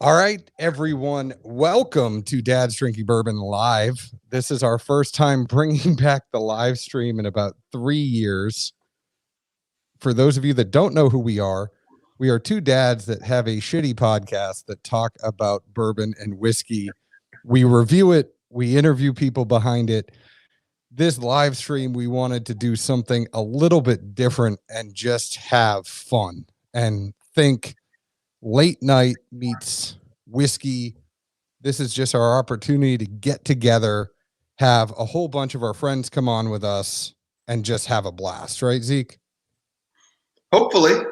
All right, everyone, welcome to Dad's Drinking Bourbon Live. This is our first time bringing back the live stream in about 3 years. For those of you that don't know who we are two dads that have a shitty podcast that talk about bourbon and whiskey. We review it, we interview people behind it. This live stream, we wanted to do something a little bit different and just have fun and think late night meets whiskey. This is just our opportunity to get together, have a whole bunch of our friends come on with us, and just have a blast, right, Zeke? Hopefully.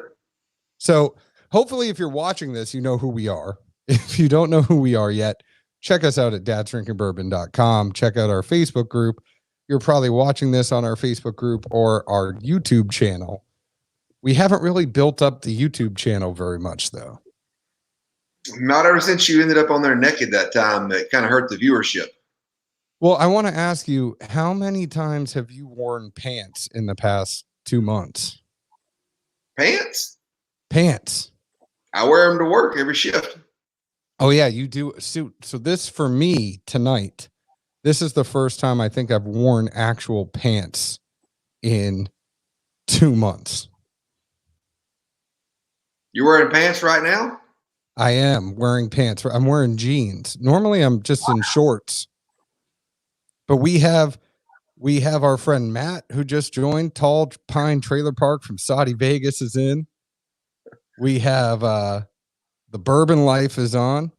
So hopefully if you're watching this, you know who we are. If you don't know who we are yet, check us out at dadsdrinkingbourbon.com. Check out our Facebook group. You're probably watching this on our Facebook group or our YouTube channel. We haven't really built up the YouTube channel very much, though. Not ever since you ended up on there naked that time. It kind of hurt the viewership. Well, I want to ask you, how many times have you worn pants in the past 2 months? Pants? Pants. I wear them to work every shift. Oh, yeah, you do. So this, for me, tonight, this is the first time I think I've worn actual pants in 2 months. You wearing pants right now? I am wearing pants. I'm wearing jeans. Normally, I'm just in shorts. But we have our friend Matt, who just joined. Tall Pine Trailer Park from Saudi Vegas is in. We have the Bourbon Life is on.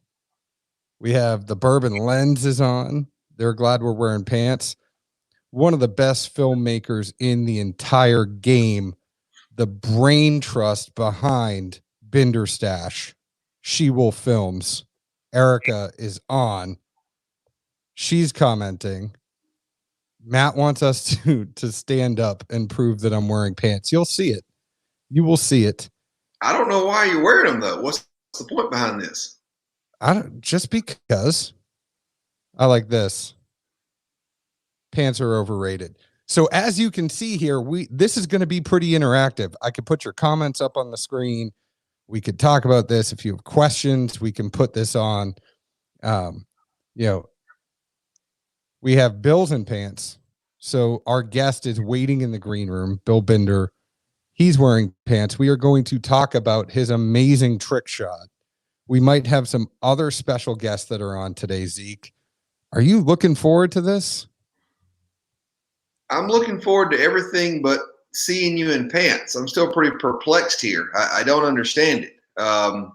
We have the Bourbon Lens is on. They're glad we're wearing pants. One of the best filmmakers in the entire game, the brain trust behind Binder Stash, She Wolf Films. Erica is on. She's commenting. Matt wants us to stand up and prove that I'm wearing pants. You'll see it. You will see it. I don't know why you're wearing them, though. What's the point behind this? Just because I like this. Pants are overrated. So as you can see here, this is going to be pretty interactive. I could put your comments up on the screen. We could talk about this. If you have questions, we can put this on. We have Bills in pants. So our guest is waiting in the green room, Bill Binder. He's wearing pants. We are going to talk about his amazing trick shot. We might have some other special guests that are on today, Zeke. Are you looking forward to this? I'm looking forward to everything but seeing you in pants. I'm still pretty perplexed here. I don't understand it. I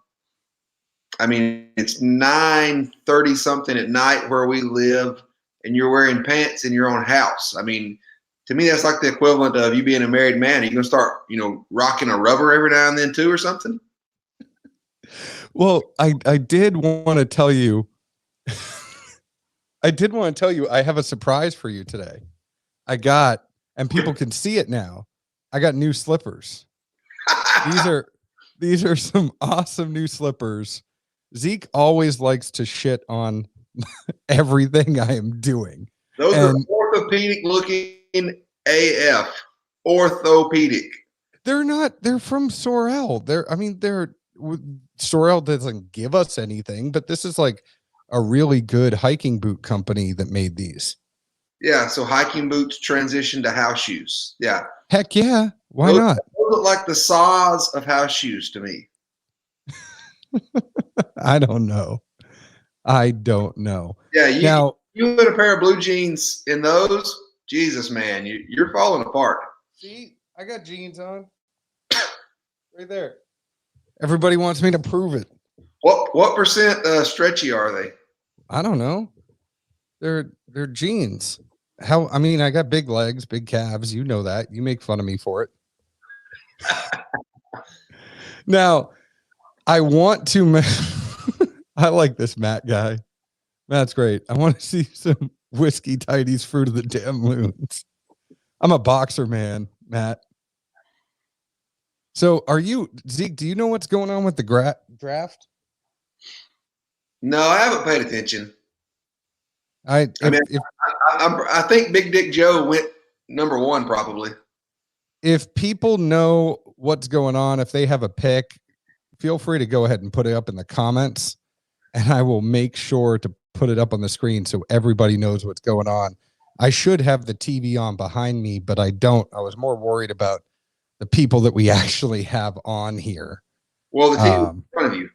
mean, it's 9:30 something at night where we live, and you're wearing pants in your own house. I mean, to me, that's like the equivalent of you being a married man. Are you going to start, rocking a rubber every now and then too or something? Well, I did want to tell you, I have a surprise for you today. And people can see it now. I got new slippers. These are some awesome new slippers. Zeke always likes to shit on everything I am doing. Those are orthopedic looking AF. Orthopedic. They're not. They're from Sorel. Sorel doesn't give us anything, but this is like a really good hiking boot company that made these. Yeah, so hiking boots transition to house shoes. Yeah. Heck yeah. Why not? Those look like the saws of house shoes to me. I don't know. Yeah, you put a pair of blue jeans in those, Jesus, man, you're falling apart. See, I got jeans on. Right there. Everybody wants me to prove it. What percent stretchy are they? I don't know. They're jeans. I got big legs, big calves. You know that. You make fun of me for it. Now, I want to. I like this Matt guy. Matt's great. I want to see some whiskey tighties, fruit of the damn loons. I'm a boxer, man, Matt. So, Zeke? Do you know what's going on with the draft? No, I haven't paid attention. I think Big Dick Joe went number one, probably. If people know what's going on, if they have a pick, feel free to go ahead and put it up in the comments. and I will make sure to put it up on the screen so everybody knows what's going on. I should have the TV on behind me, but I don't. I was more worried about the people that we actually have on here. Well, the TV is in front of you.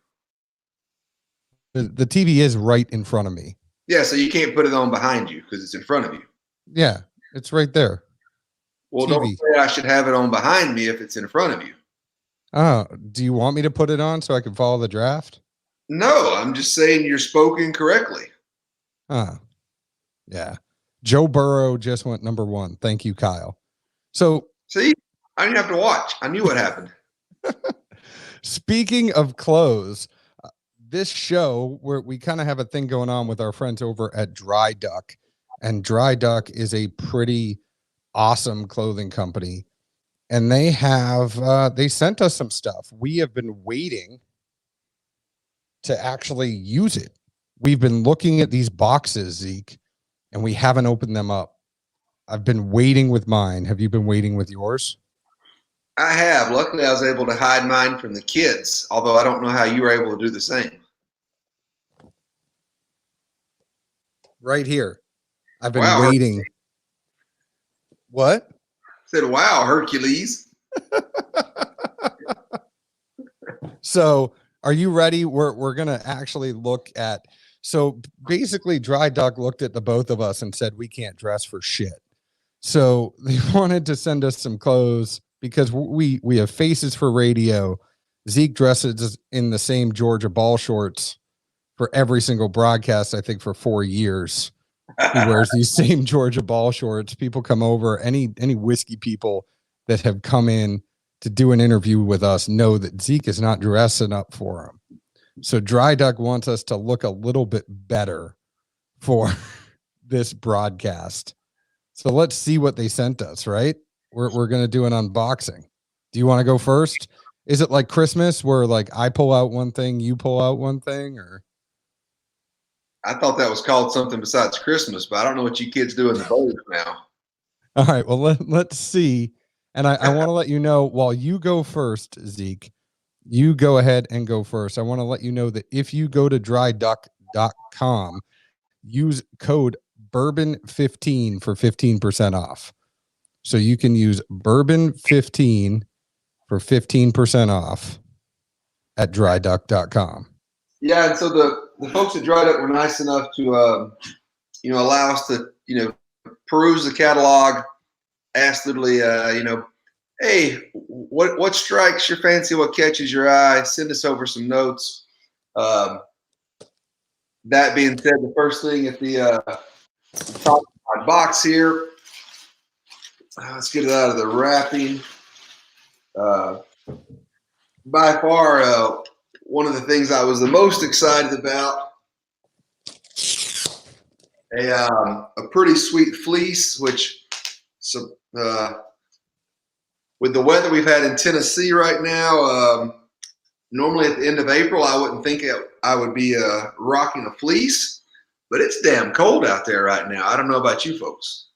The TV is right in front of me. Yeah, so you can't put it on behind you because it's in front of you. Yeah, it's right there. Well, TV. don't say I should have it on behind me if it's in front of you. Oh, do you want me to put it on so I can follow the draft? No, I'm just saying you're spoken correctly. Yeah. Joe Burrow just went number 1. Thank you, Kyle. So, see, I didn't have to watch. I knew what happened. Speaking of clothes, this show where we kind of have a thing going on with our friends over at Dry Duck, and Dry Duck is a pretty awesome clothing company, and they sent us some stuff. We have been waiting to actually use it. We've been looking at these boxes, Zeke, and we haven't opened them up. I've been waiting with mine. Have you been waiting with yours? I have. Luckily, I was able to hide mine from the kids, although I don't know how you were able to do the same. Right here. I've been waiting. What? I said, wow, Hercules. So are you ready? We're going to actually look at, so basically Dry Duck looked at the both of us and said, we can't dress for shit. So they wanted to send us some clothes because we have faces for radio. Zeke dresses in the same Georgia ball shorts for every single broadcast, I think for 4 years. He wears these same Georgia ball shorts. People come over, any whiskey people that have come in to do an interview with us know that Zeke is not dressing up for him. So Dry Duck wants us to look a little bit better for this broadcast. So let's see what they sent us, right? We're going to do an unboxing. Do you want to go first? Is it like Christmas where like I pull out one thing, you pull out one thing, or? I thought that was called something besides Christmas, but I don't know what you kids do in the boat now. All right, well, let's see. And I want to let you know, while you go first, Zeke, you go ahead and go first. I want to let you know that if you go to dryduck.com, use code Bourbon15 for 15% off. So you can use Bourbon15 for 15% off at dryduck.com. Yeah, and so the folks at Dry Duck were nice enough to allow us to peruse the catalog, ask literally hey, what strikes your fancy, what catches your eye, send us over some notes. That being said, the first thing at the top of my box here, let's get it out of the wrapping. By far, one of the things I was the most excited about, a pretty sweet fleece, which with the weather we've had in Tennessee right now, normally at the end of April, I wouldn't think I would be rocking a fleece, but it's damn cold out there right now. I don't know about you folks.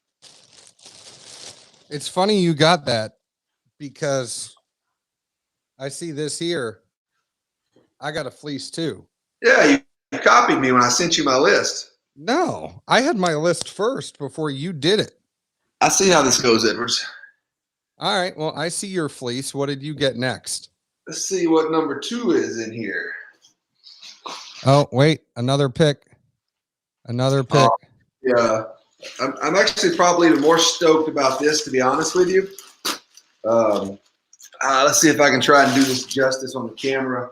It's funny you got that because I see this here. I got a fleece too. Yeah, you copied me when I sent you my list. No, I had my list first before you did it. I see how this goes, Edwards. All right, well, I see your fleece. What did you get next? Let's see what number 2 is in here. Oh, wait, another pick. Another pick. Yeah, I'm actually probably even more stoked about this, to be honest with you. Let's see if I can try and do this justice on the camera.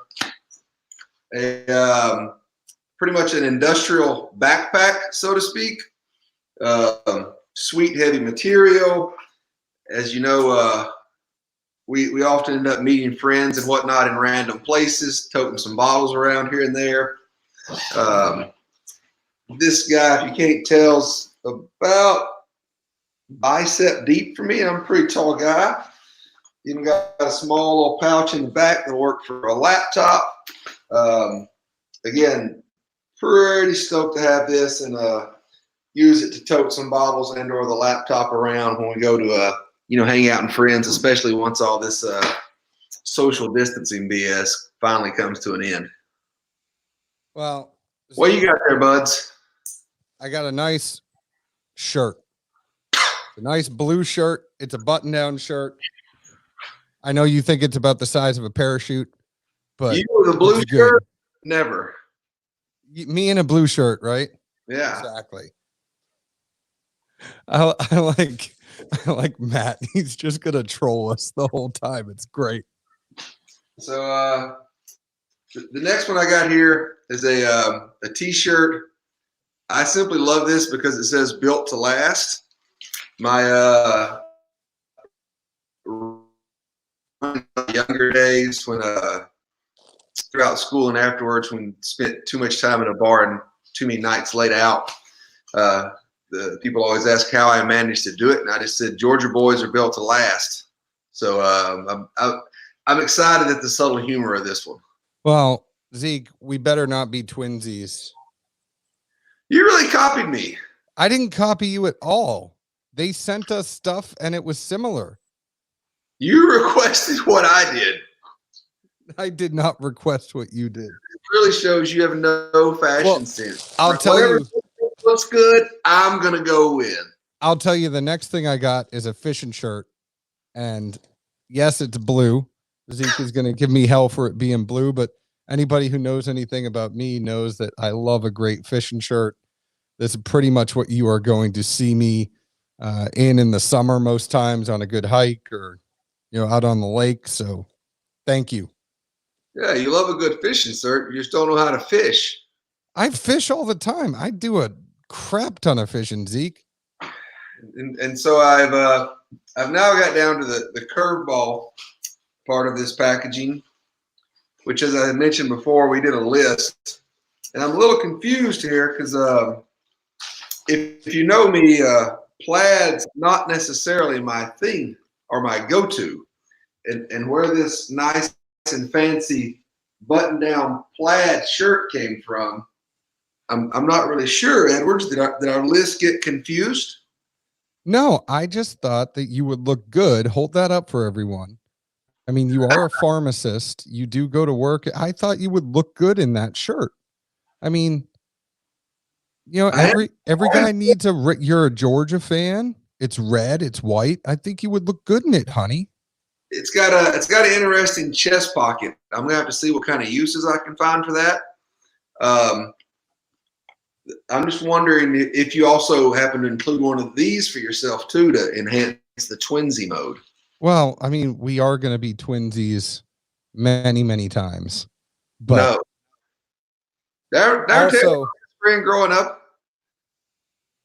Pretty much an industrial backpack, so to speak. Sweet, heavy material. As you know, we often end up meeting friends and whatnot in random places, toting some bottles around here and there. This guy, if you can't tell, is about bicep deep for me. I'm a pretty tall guy. Even got a small little pouch in the back that'll work for a laptop. Again, pretty stoked to have this and use it to tote some bottles and or the laptop around when we go to hang out with friends, especially once all this social distancing BS finally comes to an end. Well, What you got there, buds? I got a nice shirt. A nice blue shirt. It's a button-down shirt. I know you think it's about the size of a parachute, but you with a blue shirt? Never. Me in a blue shirt, right? Yeah. Exactly. I like Matt. He's just gonna troll us the whole time. It's great. So the next one I got here is a t-shirt. I simply love this because it says "Built to Last." My younger days when throughout school and afterwards, when spent too much time in a bar and too many nights laid out, the people always ask how I managed to do it, and I just said Georgia boys are built to last. So I'm excited at the subtle humor of this one. Well, Zeke, we better not be twinsies. You really copied me. I didn't copy you at all. They sent us stuff and it was similar. You requested what I did. I did not request what you did. It really shows you have no fashion sense. I'll tell you. Looks good, I'm going to go with. I'll tell you the next thing I got is a fishing shirt. And yes, it's blue. Zeke is going to give me hell for it being blue, but anybody who knows anything about me knows that I love a great fishing shirt. This is pretty much what you are going to see me in the summer most times on a good hike or, out on the lake. So thank you. Yeah, you love a good fishing shirt. You just don't know how to fish. I fish all the time. I do a crap ton of fishing, Zeke. And so I've now got down to the curveball part of this packaging, which, as I mentioned before, we did a list, and I'm a little confused here because if you know me, plaid's not necessarily my thing or my go-to, and where this nice and fancy button-down plaid shirt came from, I'm not really sure. Edwards, did our list get confused? No, I just thought that you would look good. Hold that up for everyone. I mean, you are a pharmacist. You do go to work. I thought you would look good in that shirt. I mean, every guy needs you're a Georgia fan. It's red. It's white. I think you would look good in it, honey. It's got an interesting chest pocket. I'm gonna have to see what kind of uses I can find for that. I'm just wondering if you also happen to include one of these for yourself too to enhance the twinsy mode. Well, I mean, we are going to be twinsies many, many times. But no, they're also spring growing up.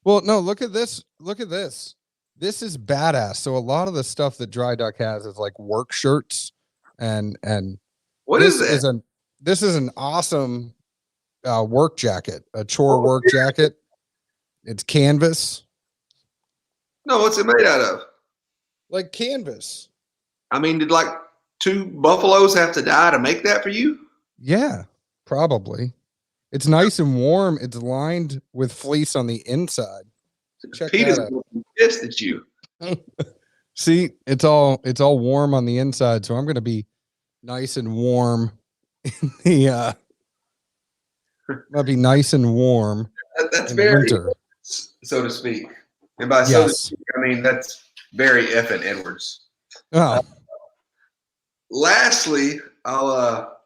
Well, no, look at this. Look at this. This is badass. So a lot of the stuff that Dry Duck has is like work shirts, and what is this? This is an awesome work jacket, a chore work jacket. It's canvas. No, what's it made out of? Like canvas. I mean, did like 2 buffaloes have to die to make that for you? Yeah, probably. It's nice and warm. It's lined with fleece on the inside. Check Pete that out. Pissed at you. See, it's all warm on the inside, so I'm going to be nice and warm in the I'll be nice and warm. That's very winter, so to speak. And by so to speak, I mean that's very effing Edwards. Oh. Lastly, I'll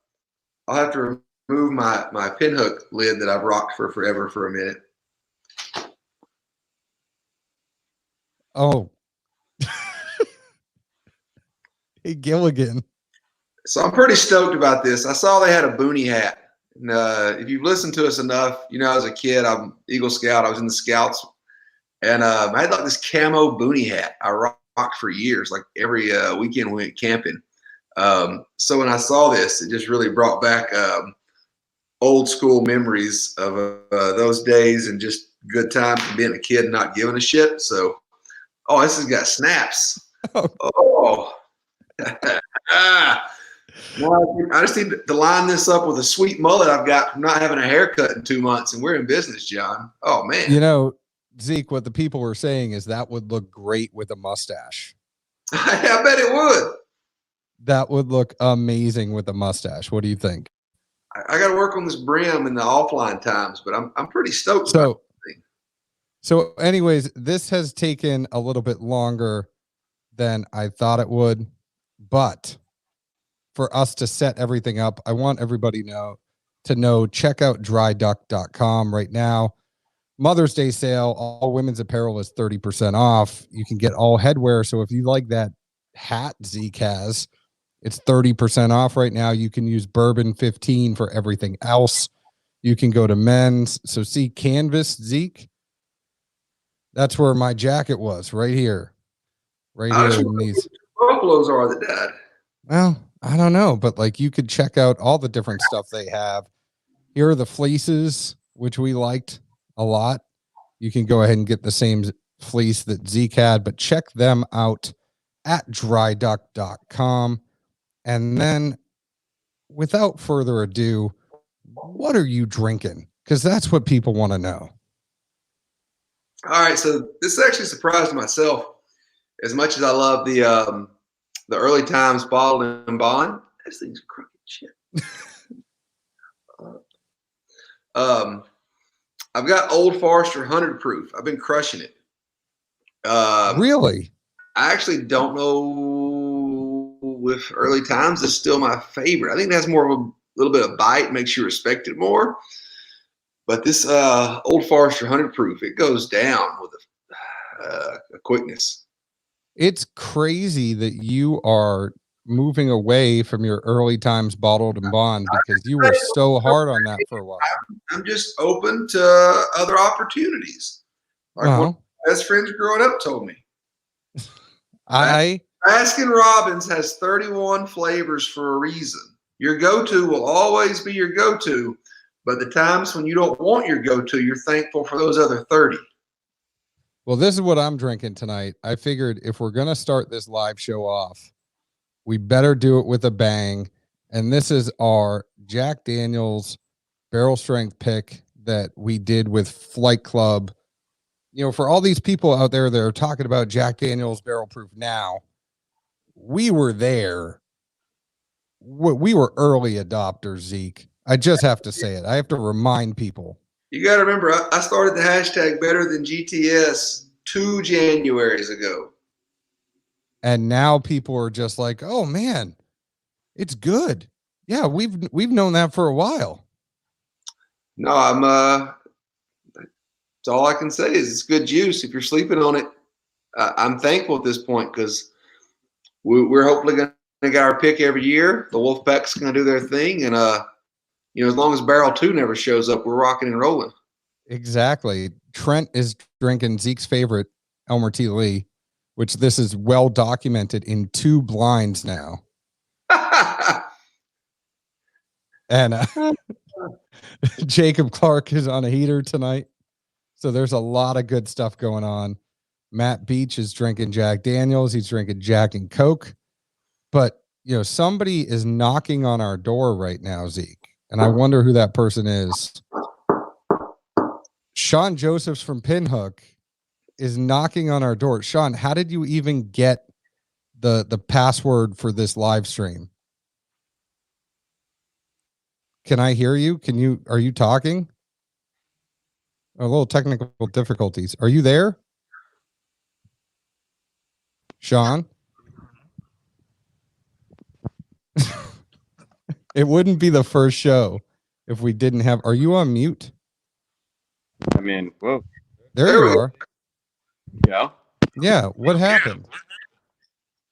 have to remove my pinhook lid that I've rocked for forever for a minute. Oh. Hey, Gilligan. So I'm pretty stoked about this. I saw they had a boonie hat. And, if you've listened to us enough, as a kid, I'm Eagle Scout. I was in the Scouts. And I had like this camo boonie hat I rocked for years, like every weekend we went camping. So when I saw this, it just really brought back old school memories of those days and just good times of being a kid and not giving a shit. So, this has got snaps. Oh. Well, I just need to line this up with a sweet mullet I've got from not having a haircut in 2 months, and we're in business, John. Oh, man. Zeke, what the people were saying is that would look great with a mustache. I bet it would. That would look amazing with a mustache. What do you think? I got to work on this brim in the offline times, but I'm pretty stoked. So anyways, this has taken a little bit longer than I thought it would, but for us to set everything up, I want everybody to know check out dryduck.com right now. Mother's Day sale, all women's apparel is 30% off. You can get all headwear. So if you like that hat Zeke has, it's 30% off right now. You can use Bourbon 15 for everything else. You can go to men's. So see Canvas, Zeke. That's where my jacket was, right here. Right here in these. Buffaloes are the dad. Well, I don't know, but like you could check out all the different stuff they have. Here are the fleeces, which we liked a lot. You can go ahead and get the same fleece that Zeke had, but check them out at dryduck.com. And then without further ado, what are you drinking? Because that's what people want to know. All right, so this actually surprised myself. As much as I love the early times bottled and bond, this thing's crooked shit. I've got Old Forester 100 proof. I've been crushing it. Really? I actually don't know if early times is still my favorite. I think it has more of a little bit of bite, makes you respect it more. But this Old Forester 100 proof, it goes down with a quickness. It's crazy that you are moving away from your early times bottled and bond because you were so hard on that for a while. I'm just open to other opportunities. Like one of my best friends growing up told me. Baskin Robbins has 31 flavors for a reason. Your go-to will always be your go-to, but the times when you don't want your go-to, you're thankful for those other 30. Well, this is what I'm drinking tonight. I figured if we're going to start this live show off, we better do it with a bang. And this is our Jack Daniel's barrel strength pick that we did with Flight Club. You know, for all these people out there that are talking about Jack Daniel's barrel proof now, we were there. We were early adopters, Zeke. I just have to say it. I have to remind people. You got to remember, I started the hashtag better than GTS 2 Januaries ago. And now people are just like, oh man, it's good. Yeah, we've known that for a while. No, that's all I can say is it's good juice. If you're sleeping on it, I'm thankful at this point because we're hopefully going to get our pick every year. The Wolfpack's going to do their thing. And, as long as Barrel 2 never shows up, we're rocking and rolling. Exactly. Trent is drinking Zeke's favorite, Elmer T. Lee, which this is well documented in 2 blinds now. And Jacob Clark is on a heater tonight. So there's a lot of good stuff going on. Matt Beach is drinking Jack Daniels. He's drinking Jack and Coke. But, somebody is knocking on our door right now, Zeke. And I wonder who that person is. Sean Josephs from Pinhook is knocking on our door. Sean, how did you even get the password for this live stream? Can I hear you? Are you talking? A little technical difficulties. Are you there? Sean? It wouldn't be the first show if we didn't have. Are you on mute? I mean, whoa. There you are. Yeah. Yeah. What happened?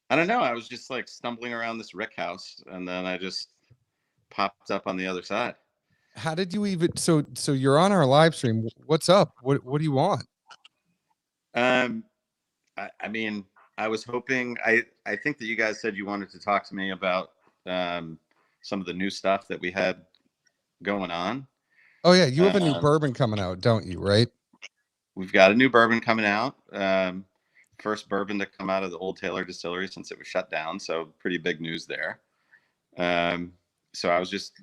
I don't know. I was just like stumbling around this rick house and then I just popped up on the other side. How did you even so you're on our live stream. What's up? What do you want? I mean, I was hoping I think that you guys said you wanted to talk to me about some of the new stuff that we had going on. Oh yeah, you have a new bourbon coming out, don't you? Right? We've got a new bourbon coming out. First bourbon to come out of the Old Taylor Distillery since it was shut down. So pretty big news there. So I was just,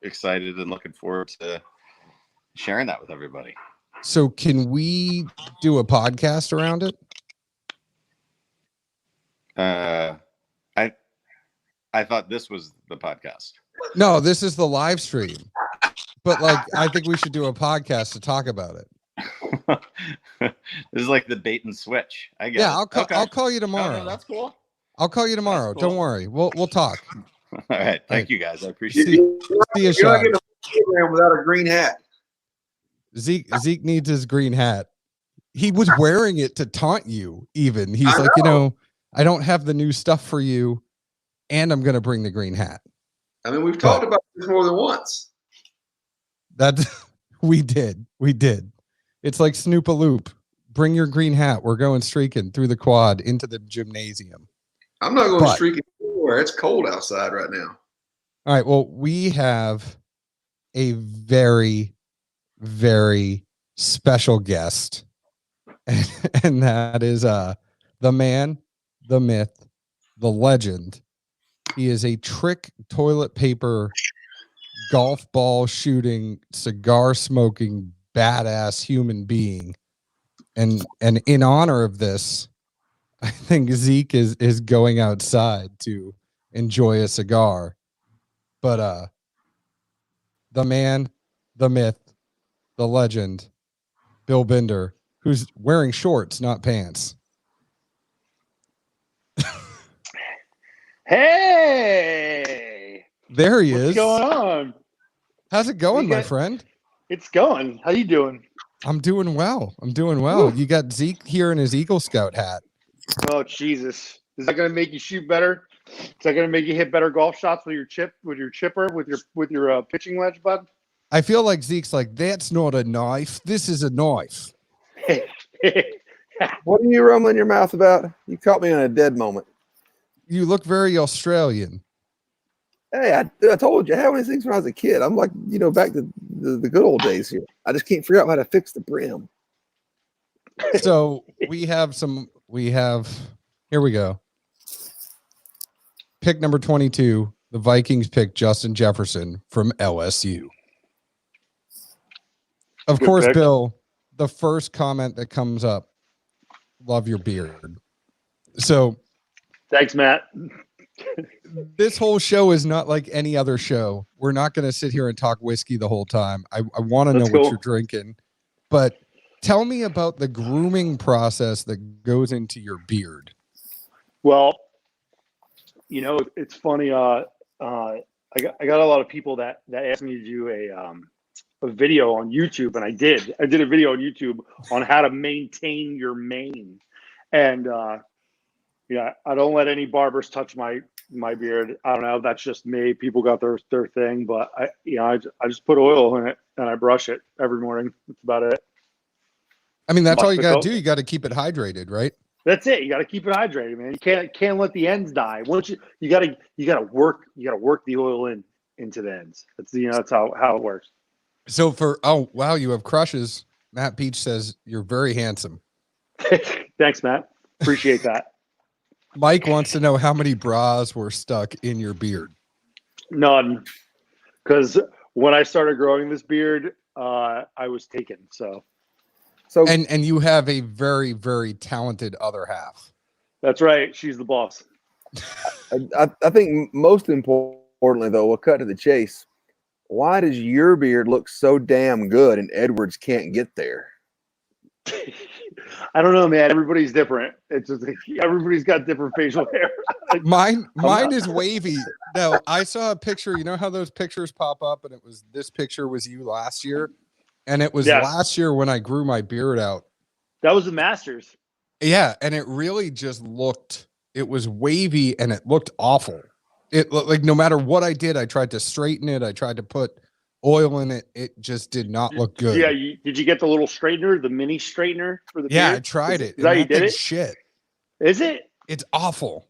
excited and looking forward to sharing that with everybody. So can we do a podcast around it? I thought this was the podcast. No, this is the live stream. But like, I think we should do a podcast to talk about it. This is like the bait and switch. I get Yeah, it. I'll call you tomorrow. No, that's cool. I'll call you tomorrow. Cool. Don't worry. We'll talk. All right. Thank you guys. I appreciate See it. you, You're not Sean. getting a program without a green hat. Zeke needs his green hat. He was wearing it to taunt you. Even he's I like, know. I don't have the new stuff for you, and I'm gonna bring the green hat. I mean, we've talked about this more than once. That we did. It's like Snoop a Loop. Bring your green hat. We're going streaking through the quad into the gymnasium. I'm not going streaking anywhere. It's cold outside right now. All right. Well, we have a very, very special guest, and that is the man, the myth, the legend. He is a trick toilet paper, golf ball shooting, cigar smoking, badass human being. And in honor of this, I think Zeke is going outside to enjoy a cigar. But the man, the myth, the legend, Bill Bender, who's wearing shorts, not pants. Hey, There he what's is. going on? How's it going, my got- friend? It's going. How you doing? I'm doing well. Woo. You got Zeke here in his Eagle Scout hat. Oh Jesus! Is that going to make you shoot better? Is that going to make you hit better golf shots with your chipper, with your pitching wedge, bud? I feel like Zeke's like, that's not a knife. This is a knife. What are you rumbling your mouth about? You caught me in a dead moment. You look very Australian. Hey, I told you, I had one of these things when I was a kid. I'm like, back to the good old days here. I just can't figure out how to fix the brim. So here we go. Pick number 22. The Vikings pick Justin Jefferson from LSU. Of Good course, pick. Bill, the first comment that comes up, love your beard. So Thanks, Matt. this whole show is not like any other show. We're not going to sit here and talk whiskey the whole time. I want to know That's what cool. you're drinking, but tell me about the grooming process that goes into your beard. Well, it's funny. I got a lot of people that asked me to do a video on YouTube, and I did a video on YouTube on how to maintain your mane, and I don't let any barbers touch my beard. I don't know if that's just me. People got their thing, but I just put oil in it and I brush it every morning. That's about it. I mean, that's all you got Mexico. to do. You got to keep it hydrated, right? That's it. You got to keep it hydrated, man. You can't let the ends die. Once you got to work the oil into the ends. That's how it works. So wow, you have crushes. Matt Peach says you're very handsome. Thanks, Matt. Appreciate that. Mike wants to know how many bras were stuck in your beard. None, because when I started growing this beard, I was taken. So And you have a very, very talented other half. that's right. She's the boss. I think most importantly, though, we'll cut to the chase. Why does your beard look so damn good and Edward's can't get there? I don't know, man. Everybody's different. It's just like, everybody's got different facial hair. Mine is wavy. No, I saw a picture. You know how those pictures pop up, and this picture was you last year, and it was Yes. last year when I grew my beard out. That was the Masters. Yeah, and it really just looked. It was wavy, and it looked awful. It looked like no matter what I did, I tried to straighten it. I tried to put oil in it. It just did not look good. Yeah. Did you get the little straightener, the mini straightener for the Yeah, beard? I tried it. Is that how you and did thing's it? Shit, Is it? it's awful.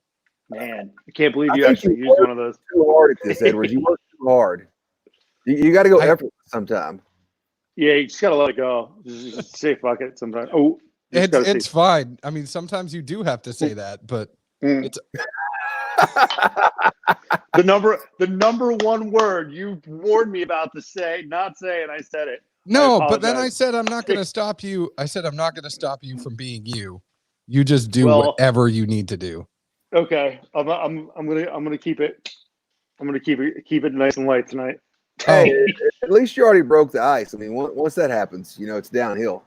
Man, I can't believe I you think actually you used one of those. Too hard at this, Edward. You work too hard. You got to go I- effort sometime. Yeah, you just gotta let it go. Just say fuck it sometimes. Oh, you just gotta It's fine. I mean, sometimes you do have to say that, but Mm. it's the number one word you warned me about to not say, and I said it. no. I But then I apologize. said I'm not going to stop you. I said I'm not going to stop you from being you. You just do Well- whatever you need to do. Okay, I'm gonna keep it. I'm gonna keep it nice and light tonight. Hey, at least you already broke the ice. I mean, once that happens, it's downhill.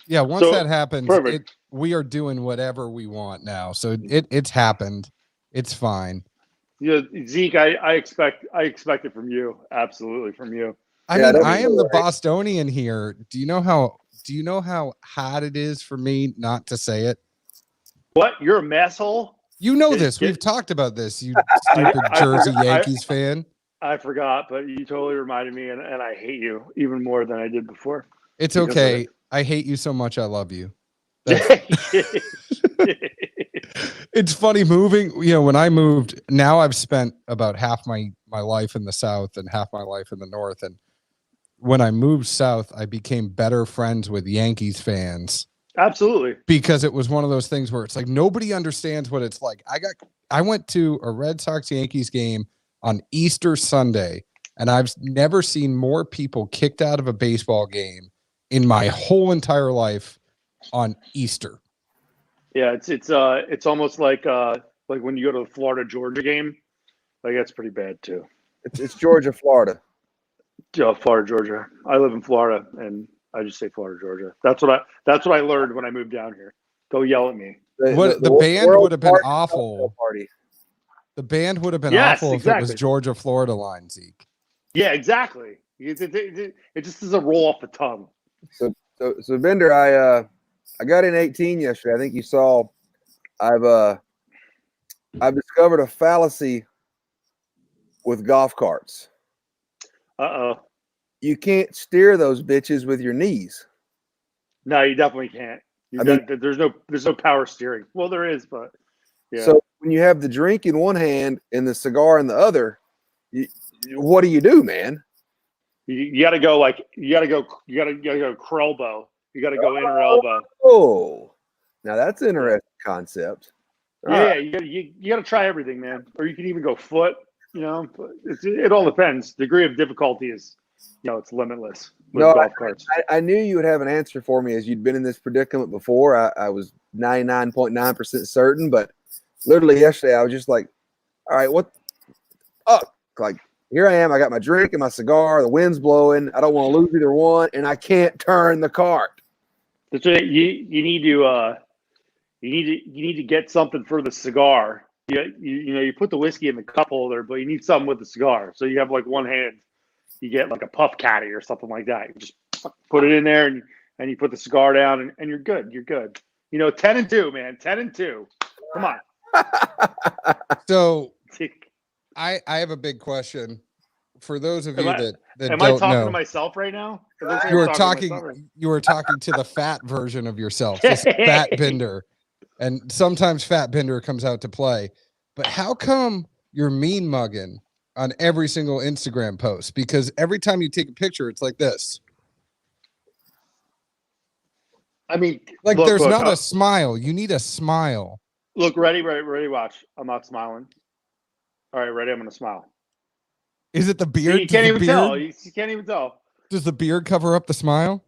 Yeah, once So, that happens, perfect. we are doing whatever we want now. So it's happened. It's fine. Zeke, I expect it from you. Absolutely from you. I Yeah, mean, that's I am the right. Bostonian here. Do you know how hard it is for me not to say it? What? You're a masshole? You know Get- this. get- We've talked about this, you stupid Jersey Yankees fan. I forgot, but you totally reminded me, and I hate you even more than I did before. It's because of okay. I hate you so much. I love you. It's funny moving. When I moved, now I've spent about half my life in the South and half my life in the North. And when I moved South, I became better friends with Yankees fans. Absolutely. Because it was one of those things where it's like nobody understands what it's like. I went to a Red Sox Yankees game on Easter Sunday, and I've never seen more people kicked out of a baseball game in my whole entire life on Easter. Yeah, it's almost like when you go to the Florida Georgia game, like that's pretty bad too. It's Georgia, Florida. Florida Georgia. I live in Florida, and I just say Florida Georgia. That's what I learned when I moved down here. Don't yell at me. The band World would have been Party awful. Party. The band would have been Yes, awful if it was exactly. Georgia, Florida line, Zeke. Yeah, exactly. It just doesn't roll off the tongue. So Bender, I got in 18 yesterday. I think you saw. I've discovered a fallacy with golf carts. Uh-oh. You can't steer those bitches with your knees. No, you definitely can't. There's no power steering. Well, there is, but yeah. So when you have the drink in one hand and the cigar in the other, what do you do, man? You got to go crowbo. You got to go inner elbow. Oh, now that's an interesting concept. Yeah, you got to try everything, man. Or you can even go foot. But it all depends. Degree of difficulty is, it's limitless with golf carts. I knew you would have an answer for me as you'd been in this predicament before. I was 99.9% certain, but literally yesterday I was just like, all right, what? Oh, like here I am. I got my drink and my cigar. The wind's blowing. I don't want to lose either one, and I can't turn the cart. That's right. You need to get something for the cigar. You put the whiskey in the cup holder, but you need something with the cigar. So you have like one hand, you get like a puff caddy or something like that. You just put it in there and you put the cigar down and you're good. You're good. 10-2, man. 10-2. Come on. So I have a big question for those of you that am don't I talking know. to myself right now? You were talking to the fat version of yourself, this Fat Bender. And sometimes Fat Bender comes out to play. But how come you're mean mugging on every single Instagram post? Because every time you take a picture, it's like this. I mean, like there's not a smile. You need a smile. Look, ready, watch. I'm not smiling. All right, ready? I'm going to smile. Is it the beard? See, you can't even tell. You can't even tell. Does the beard cover up the smile?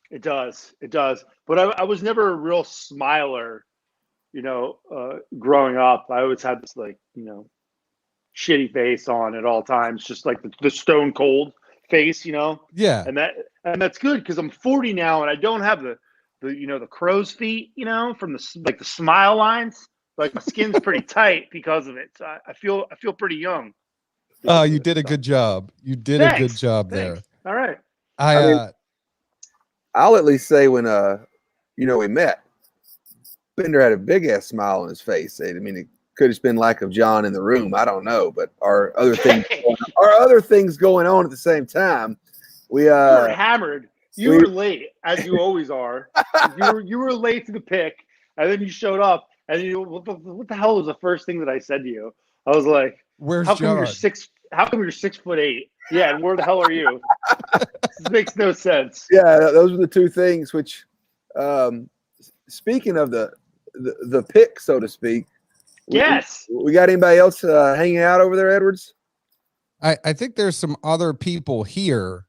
It does. It does. But I was never a real smiler, growing up. I always had this shitty face on at all times, just like the stone cold face, Yeah. And that's good because I'm 40 now and I don't have the crow's feet, from the smile lines. Like my skin's pretty tight because of it. So I feel pretty young. Oh, you did a good job. You did a good job there. All right. I'll at least say when we met, Bender had a big ass smile on his face. I mean, it could have been lack of John in the room. I don't know, but our other things going on at the same time. We you were hammered. You were late, as you always are. You were late to the pick, and then you showed up. And what the hell was the first thing that I said to you? I was like, "Where's John? How come you're 6'8"? Yeah, and where the hell are you? This makes no sense." Yeah, those are the two things. Which, speaking of the pick, so to speak. Yes. We got anybody else hanging out over there, Edwards? I think there's some other people here.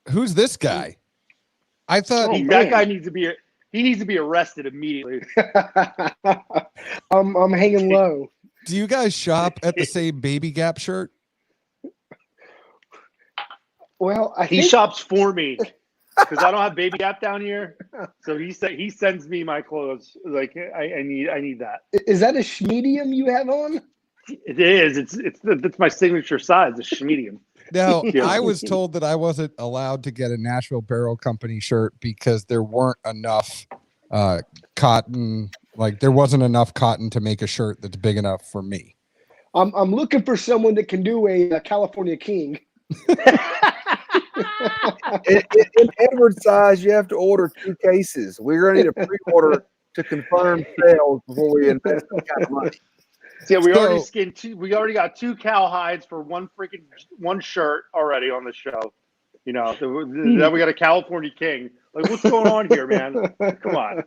Who's this guy? I thought that guy needs to be arrested immediately. I'm hanging low. Do you guys shop at the same Baby Gap shirt? Well, He shops for me because I don't have Baby Gap down here. So he sends me my clothes. Like I need that. Is that a medium you have on? It is. It's my signature size. It's medium. Now, Yeah. I was told that I wasn't allowed to get a Nashville Barrel Company shirt because there weren't enough cotton. Like there wasn't enough cotton to make a shirt that's big enough for me. I'm looking for someone that can do a California King. In Edward size, you have to order 2 cases. We're going to need a pre-order to confirm sales before we invest that kind of money. Yeah, we already skinned two. We already got 2 cow hides for one shirt already on the show. You know, then we got a California King. Like, what's going on here, man? Come on.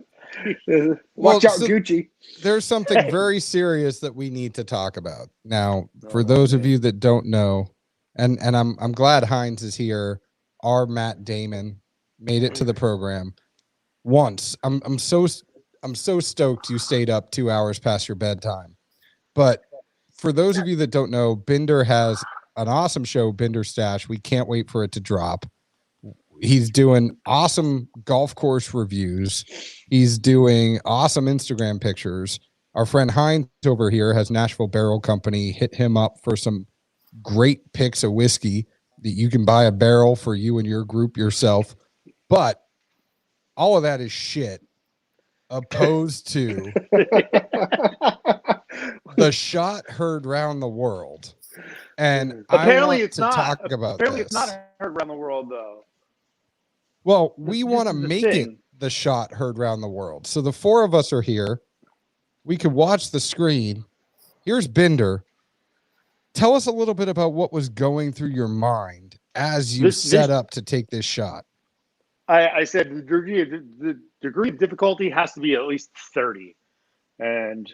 Watch out, Gucci. There's something very serious that we need to talk about. Now, for those of you that don't know, and I'm glad Hines is here. Our Matt Damon made it to the program once. I'm so stoked you stayed up 2 hours past your bedtime. But for those of you that don't know, Bender has an awesome show, Bender Stash. We can't wait for it to drop. He's doing awesome golf course reviews. He's doing awesome Instagram pictures. Our friend Hines over here has Nashville Barrel Company. Hit him up for some great picks of whiskey that you can buy a barrel for you and your group yourself. But all of that is shit opposed to the shot heard round the world. And apparently it's not. Talk about apparently this. It's not heard around the world though. Well, we want to make it the shot heard round the world. So the 4 of us are here. We could watch the screen. Here's Bender. Tell us a little bit about what was going through your mind as you set up to take this shot. I said the degree of difficulty has to be at least 30. And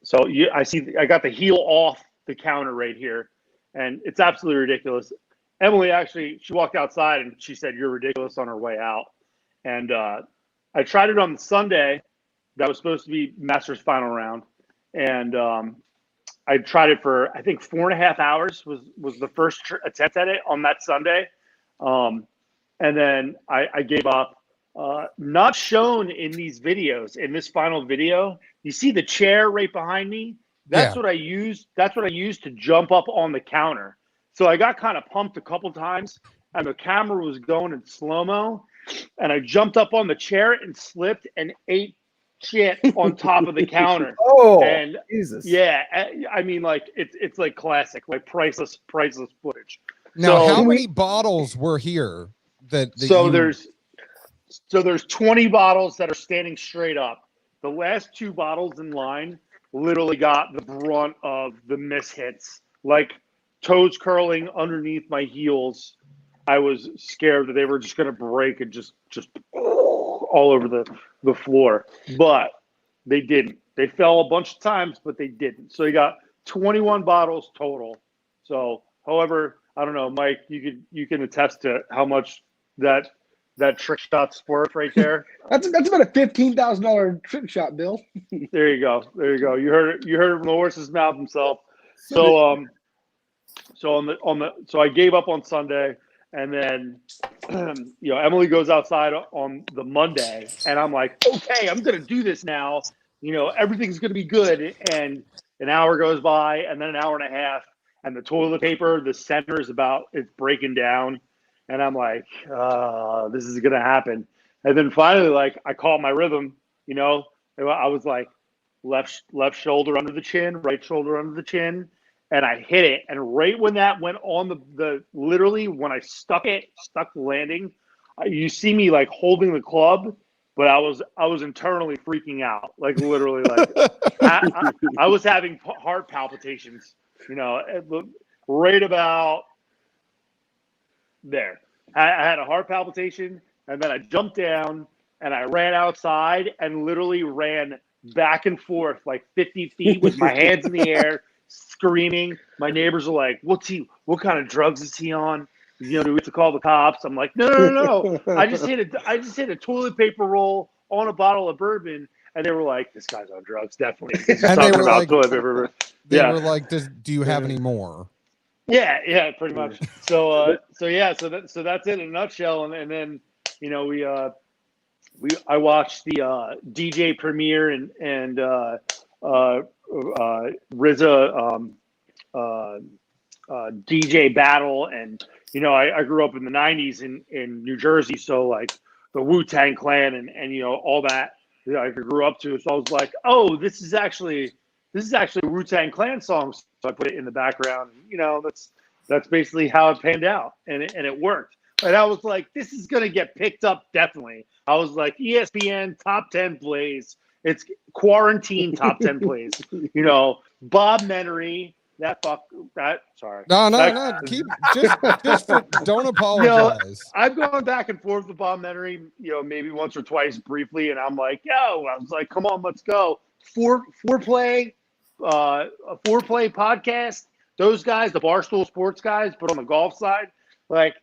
so I got the heel off the counter right here, and it's absolutely ridiculous. Emily actually, she walked outside and she said, "You're ridiculous" on her way out. And I tried it on Sunday. That was supposed to be Masters final round. And I tried it for, I think, 4.5 hours was the first attempt at it on that Sunday. And then I gave up. Not shown in these videos, in this final video. You see the chair right behind me? That's what I used. That's what I used to jump up on the counter. So I got kind of pumped a couple times, and the camera was going in slow-mo, and I jumped up on the chair and slipped and ate shit on top of the counter. Oh, and Jesus. Yeah, I mean, like it's like classic, like priceless footage. Now, how many bottles were here? There's 20 bottles that are standing straight up. The last 2 bottles in line literally got the brunt of the mishits, like toes curling underneath my heels. I was scared that they were just going to break and just all over the floor, but they didn't. They fell a bunch of times, but they didn't. So you got 21 bottles total. So, however, I don't know, Mike, you can attest to how much that trick shot's worth right there. That's about a $15,000 trick shot, Bill. There you go. You heard it from the horse's mouth himself. So so I gave up on Sunday, and then Emily goes outside on the Monday, and I'm like, okay, I'm gonna do this now. Everything's gonna be good. And an hour goes by, and then an hour and a half, and the toilet paper, the center is it's breaking down. And I'm like, this is going to happen. And then finally, like, I caught my rhythm, I was like left shoulder under the chin, right shoulder under the chin. And I hit it. And right when that went on literally when I stuck the landing, you see me like holding the club, but I was internally freaking out. Like literally, like I was having heart palpitations, right about there. I had a heart palpitation, and then I jumped down and I ran outside and literally ran back and forth like 50 feet with my hands in the air, screaming. My neighbors are like, what kind of drugs is he on? Do we have to call the cops? I'm like, no. I just hit a toilet paper roll on a bottle of bourbon, and they were like, this guy's on drugs, definitely. And they were like, toilet paper. They were like, do you have any more? Yeah, pretty much. So that's it in a nutshell. And then, you know, I watched the DJ premiere and RZA DJ battle, and you know, I grew up in the '90s in New Jersey, so like the Wu-Tang Clan and you know all that I grew up to. So I was like, oh, this is actually Wu-Tang Clan songs. So I put it in the background. You know, that's basically how it panned out, and it worked. And I was like, this is gonna get picked up definitely. I was like, ESPN top 10 plays. It's quarantine top 10 plays. You know, Bob Menery. Sorry. No. Keep just don't apologize. You know, I've gone back and forth with Bob Menery, you know, maybe once or twice briefly, and I'm like, I was like, come on, let's go. Foreplay podcast. Those guys, the Barstool Sports guys, but on the golf side, like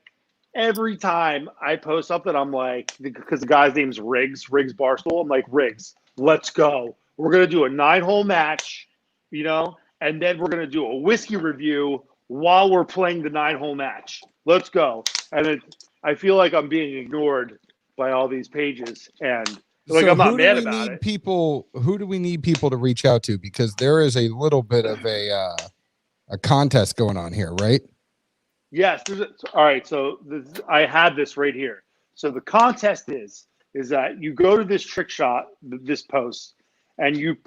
every time I post something, I'm like, because the guy's name's Riggs Barstool. I'm like, Riggs, let's go. We're gonna do a 9-hole match, you know. And then we're going to do a whiskey review while we're playing the 9-hole match. Let's go. And I feel like I'm being ignored by all these pages. And like, so I'm not mad about it. Who do we need people to reach out to? Because there is a little bit of a contest going on here, right? Yes. All right. So I have this right here. So the contest is that you go to this trick shot, this post, and you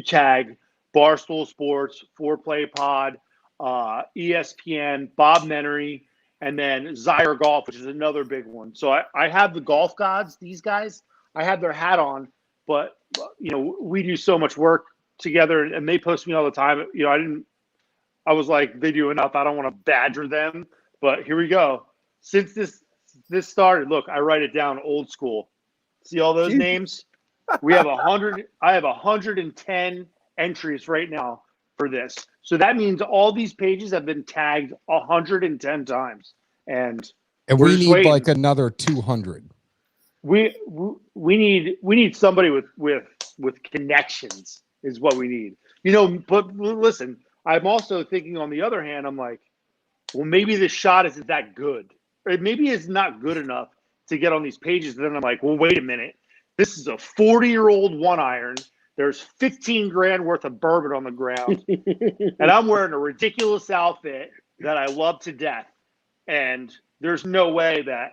tag Barstool Sports, Foreplay Pod, ESPN, Bob Menery, and then Zaire Golf, which is another big one. So I have the golf gods, these guys, I have their hat on, but you know, we do so much work together and they post me all the time. You know, I was like, they do enough. I don't want to badger them, but here we go. Since this started, look, I write it down old school. See all those names? We have 100. I have 110 entries right now for this. So that means all these pages have been tagged 110 times. And we need waiting. Like another 200. We need somebody with connections is what we need. You know, but listen, I'm also thinking on the other hand, I'm like, well, maybe this shot isn't that good. Or maybe it's not good enough to get on these pages. And then I'm like, well, wait a minute. This is a 40-year-old 1-iron. There's 15 grand worth of bourbon on the ground. And I'm wearing a ridiculous outfit that I love to death. And there's no way that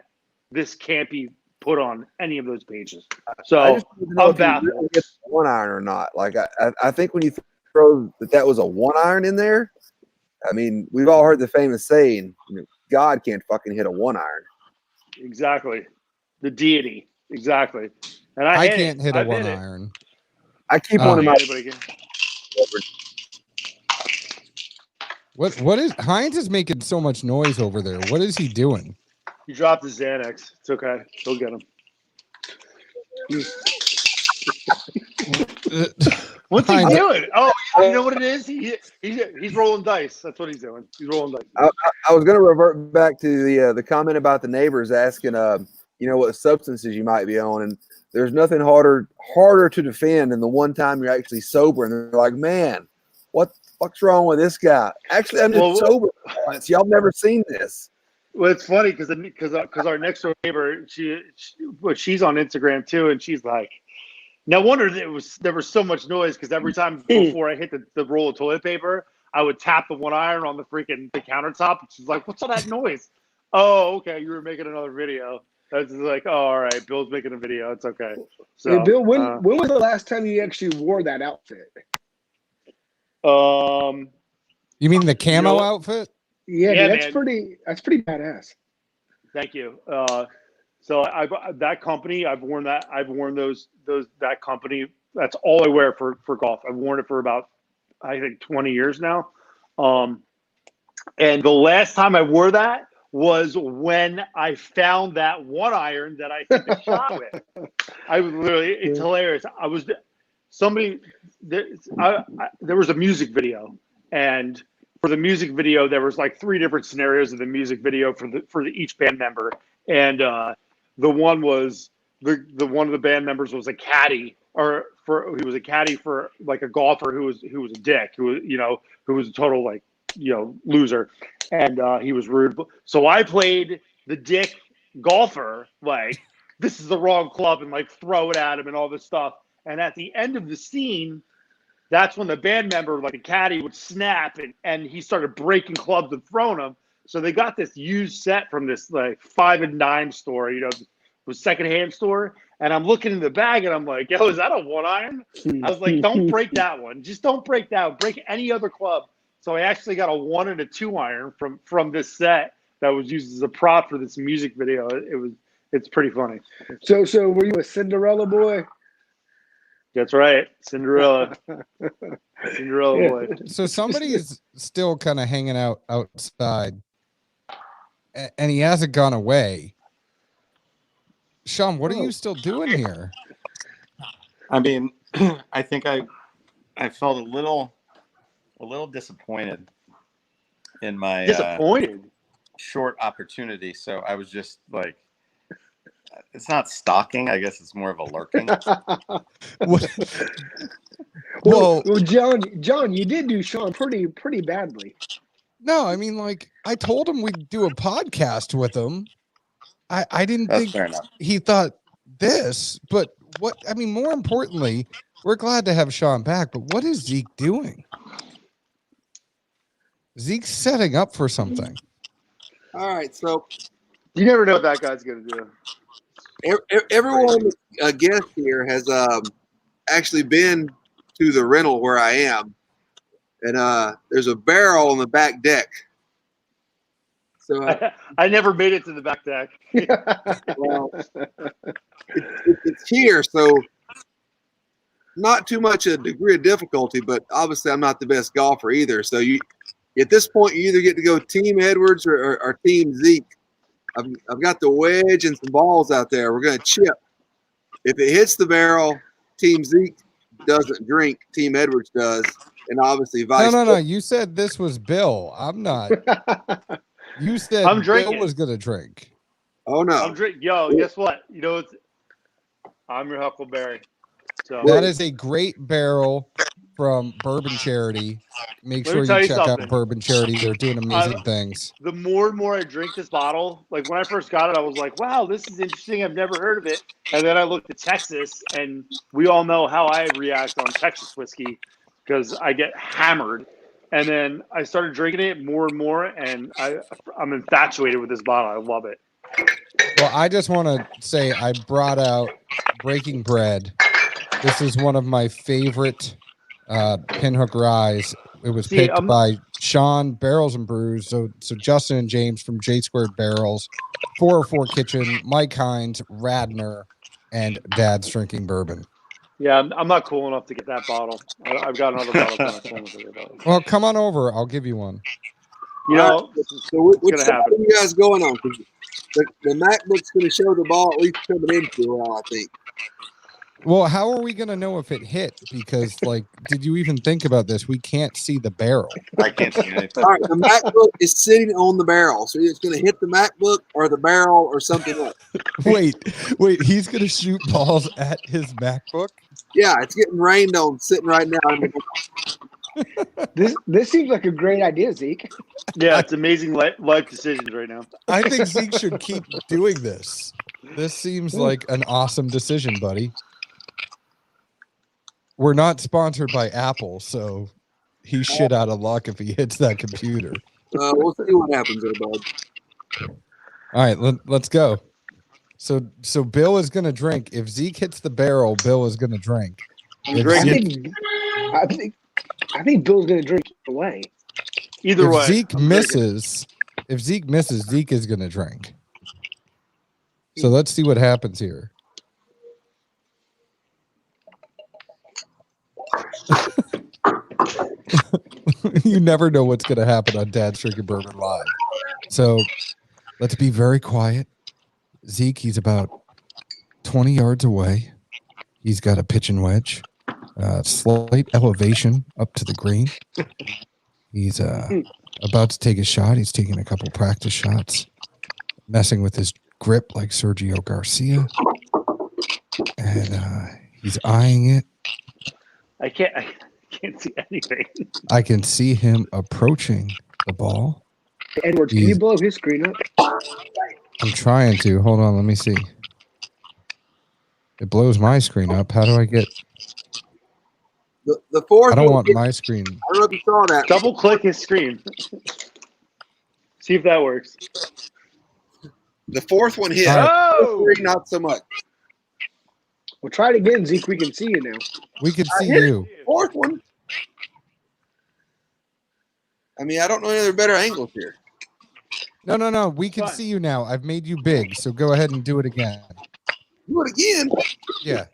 this can't be put on any of those pages. So I'm baffled. If 1-iron or not. Like I think when you throw that was a 1-iron in there, I mean, we've all heard the famous saying, you know, God can't fucking hit a 1-iron. Exactly. The deity. Exactly. And I can't hit a 1-iron. I keep one of my. What is Hines is making so much noise over there? What is he doing? He dropped his Xanax. It's okay. Go get him. What's he doing? Oh, you know what it is? He's rolling dice. That's what he's doing. He's rolling dice. I was going to revert back to the comment about the neighbors asking, you know, what substances you might be on, and there's nothing harder to defend than the one time you're actually sober, and they're like, "Man, what the fuck's wrong with this guy?" Actually, I'm just sober. Y'all never seen this. Well, it's funny because our next door neighbor, she's on Instagram too, and she's like, no wonder there was so much noise because every time before I hit the roll of toilet paper, I would tap the 1-iron on the countertop. And she's like, "What's all that noise?" Oh, okay, you were making another video. That's like, oh, all right, Bill's making a video. It's okay. So, hey, Bill, when was the last time you actually wore that outfit? You mean the camo outfit? Yeah, that's pretty badass. Thank you. So that company, I've worn that company. That's all I wear for golf. I've worn it for about, I think, 20 years now. And the last time I wore that was when I found that 1-iron that I hit the shot with. I was literally, it's hilarious. There was a music video, and for the music video, there was like 3 different scenarios of the music video for each band member. And the one was the one of the band members was a caddy, he was a caddy for like a golfer who was a dick, who was a total like loser, and he was rude. So I played the dick golfer, like this is the wrong club, and like throw it at him and all this stuff. And at the end of the scene, that's when the band member, like the caddy, would snap and he started breaking clubs and throwing them. So they got this used set from this like 5 and dime store, it was secondhand store. And I'm looking in the bag and I'm like, yo, is that a 1-iron? I was like, don't break that one. Just don't break that one. Break any other club. So I actually got a 1 and a 2-iron from this set that was used as a prop for this music video. It's pretty funny. So were you a Cinderella boy? That's right, Cinderella boy. So somebody is still kind of hanging out outside, and he hasn't gone away. Sean, what are you still doing here? I mean, I think I felt a little disappointed in my short opportunity. So I was just like, it's not stalking. I guess it's more of a lurking. Well, John, you did do Sean pretty badly. No, I mean, like I told him we'd do a podcast with him. I didn't think he thought this, but what I mean, more importantly, we're glad to have Sean back. But what is Zeke doing? Zeke's setting up for something. All right, so you never know what that guy's gonna do. Everyone, a guest here, has actually been to the rental where I am, and there's a barrel on the back deck. So I never made it to the back deck. well, it's here, so not too much a degree of difficulty, but obviously I'm not the best golfer either. So at this point, you either get to go Team Edwards or Team Zeke. I've got the wedge and some balls out there. We're going to chip. If it hits the barrel, Team Zeke doesn't drink. Team Edwards does. And obviously vice versa. No. You said this was Bill. I'm not. You said I'm drinking. Bill was going to drink. Oh, no. I'm drinking. Yo, guess what? I'm your Huckleberry. So that is a great barrel from Bourbon Charity. Make sure you check out Bourbon Charity. They're doing amazing things. The more and more I drink this bottle, like when I first got it, I was like, wow, this is interesting. I've never heard of it. And then I looked at Texas, and we all know how I react on Texas whiskey because I get hammered. And then I started drinking it more and more, and I'm infatuated with this bottle. I love it. Well, I just want to say I brought out Breaking Bread. This is one of my favorite Pinhook Ryes. It was picked by Sean, Barrels and Brews. So Justin and James from J Squared Barrels, 404 Kitchen, Mike Hines, Radner, and Dad's Drinking Bourbon. Yeah, I'm not cool enough to get that bottle. I've got another bottle. Well, come on over. I'll give you one. So which side are you guys going on? The MacBook's going to show the ball at least coming into it, I think. Well, how are we going to know if it hit? Because, did you even think about this? We can't see the barrel. I can't see anything. All right, the MacBook is sitting on the barrel. So it's going to hit the MacBook or the barrel or something else. Wait. He's going to shoot balls at his MacBook? Yeah, it's getting rained on sitting right now. This seems like a great idea, Zeke. Yeah, it's amazing life decisions right now. I think Zeke should keep doing this. This seems like an awesome decision, buddy. We're not sponsored by Apple, so he's shit out of luck if he hits that computer. We'll see what happens there, bud. All right, let's go. So Bill is going to drink. If Zeke hits the barrel, Bill is going to drink. I think Bill's going to drink away. Either way. If Zeke misses, Zeke is going to drink. So let's see what happens here. You never know what's going to happen on Dad's Drinking Bourbon Live. So let's be very quiet. Zeke, he's about 20 yards away. He's got a pitching wedge, slight elevation up to the green. He's about to take a shot. He's taking a couple practice shots, messing with his grip like Sergio Garcia. And He's eyeing it. I can't see anything. I can see him approaching the ball. Edwards, can you blow his screen up? I'm trying to. Hold on, let me see. It blows my screen up. How do I get? The fourth I don't one want hit- my screen. I don't know if you saw that. Double click his screen. See if that works. The fourth one hit. All right. Oh! Three, not so much. Well, try it again, Zeke. We can see you now. We could I see hit you. Fourth one. I mean, I don't know any other better angles here. No. We can Fine. see you now. I've made you big, so go ahead and do it again. Do it again. Yeah.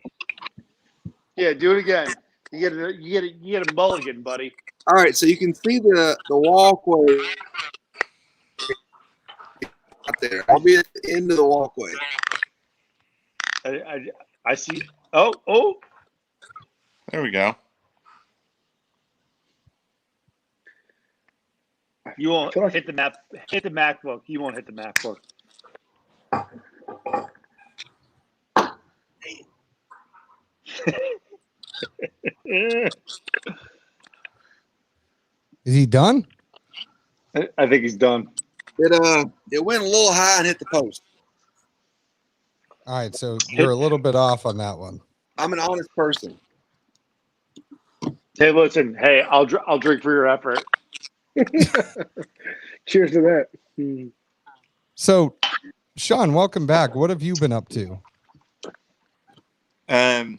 Yeah, do it again. You get a mulligan, buddy. All right, so you can see the walkway out there. I'll be at the end of the walkway. I see. Oh! There we go. You won't feel like- hit the map. Hit the MacBook. You won't hit the MacBook. Is he done? I think he's done. It went a little high and hit the post. All right, so you're a little bit off on that one. I'm an honest person. Hey, listen. Hey, I'll drink for your effort. Cheers to that. Mm. So, Sean, welcome back. What have you been up to? I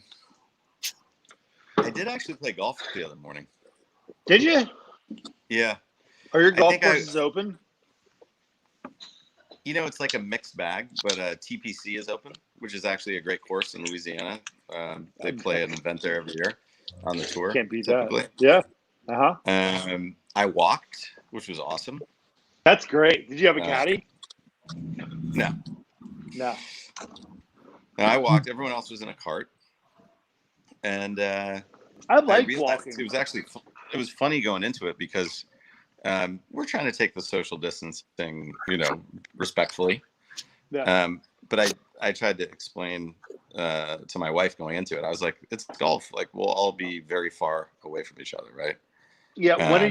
did actually play golf the other morning. Did you? Yeah. Are your I golf think courses open? You know, it's like a mixed bag, but TPC is open, which is actually a great course in Louisiana. They play an event there every year on the tour. Can't beat typically. that. Yeah. I walked, which was awesome. That's great. Did you have a caddy? No. No. And I walked. Everyone else was in a cart. And I I like realized walking. it was funny going into it because we're trying to take the social distancing, respectfully. Yeah. But I tried to explain to my wife going into it. I was like, it's golf. Like, we'll all be very far away from each other, right? Yeah. When are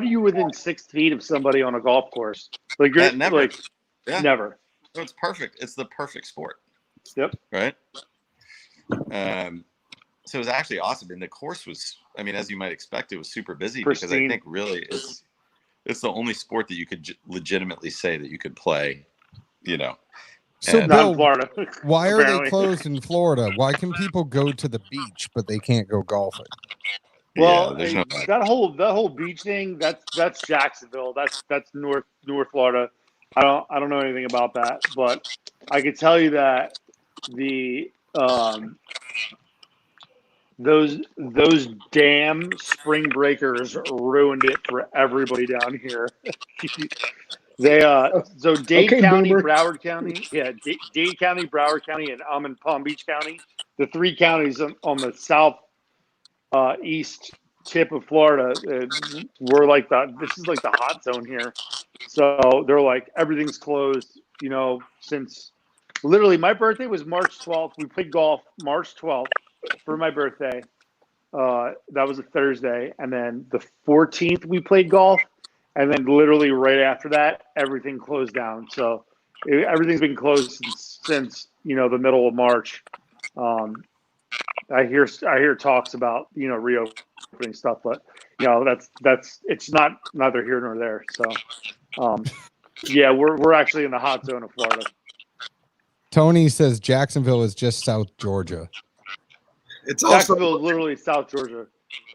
you within 6 feet of somebody on a golf course? Like you're Never. like Yeah. never. So it's perfect. It's the perfect sport. Yep. Right. So it was actually awesome. And the course was, I mean, as you might expect, it was super busy because I Pristine. think really it's the only sport that you could legitimately say that you could play, So, And- Not in Bill, Florida. why are they apparently. closed in Florida? Why can people go to the beach, but they can't go golfing? Well, there's no. that whole beach thing, that's Jacksonville. That's North Florida. I don't know anything about that, but I could tell you that the those damn spring breakers ruined it for everybody down here. They so Dade Okay, County, Boomer. Broward County, Dade County, Broward County, and I'm in Palm Beach County. The three counties on the south east tip of Florida, we're like this is like the hot zone here. So they're like everything's closed. Since literally my birthday was March 12th. We played golf March 12th for my birthday. That was a Thursday, and then the 14th we played golf, and then literally right after that everything closed down. So everything's been closed since the middle of March. I hear talks about reopening stuff, but that's it's not neither here nor there. So yeah, we're actually in the hot zone of Florida. Tony says Jacksonville is just South Georgia. It's also Jacksonville is literally South Georgia.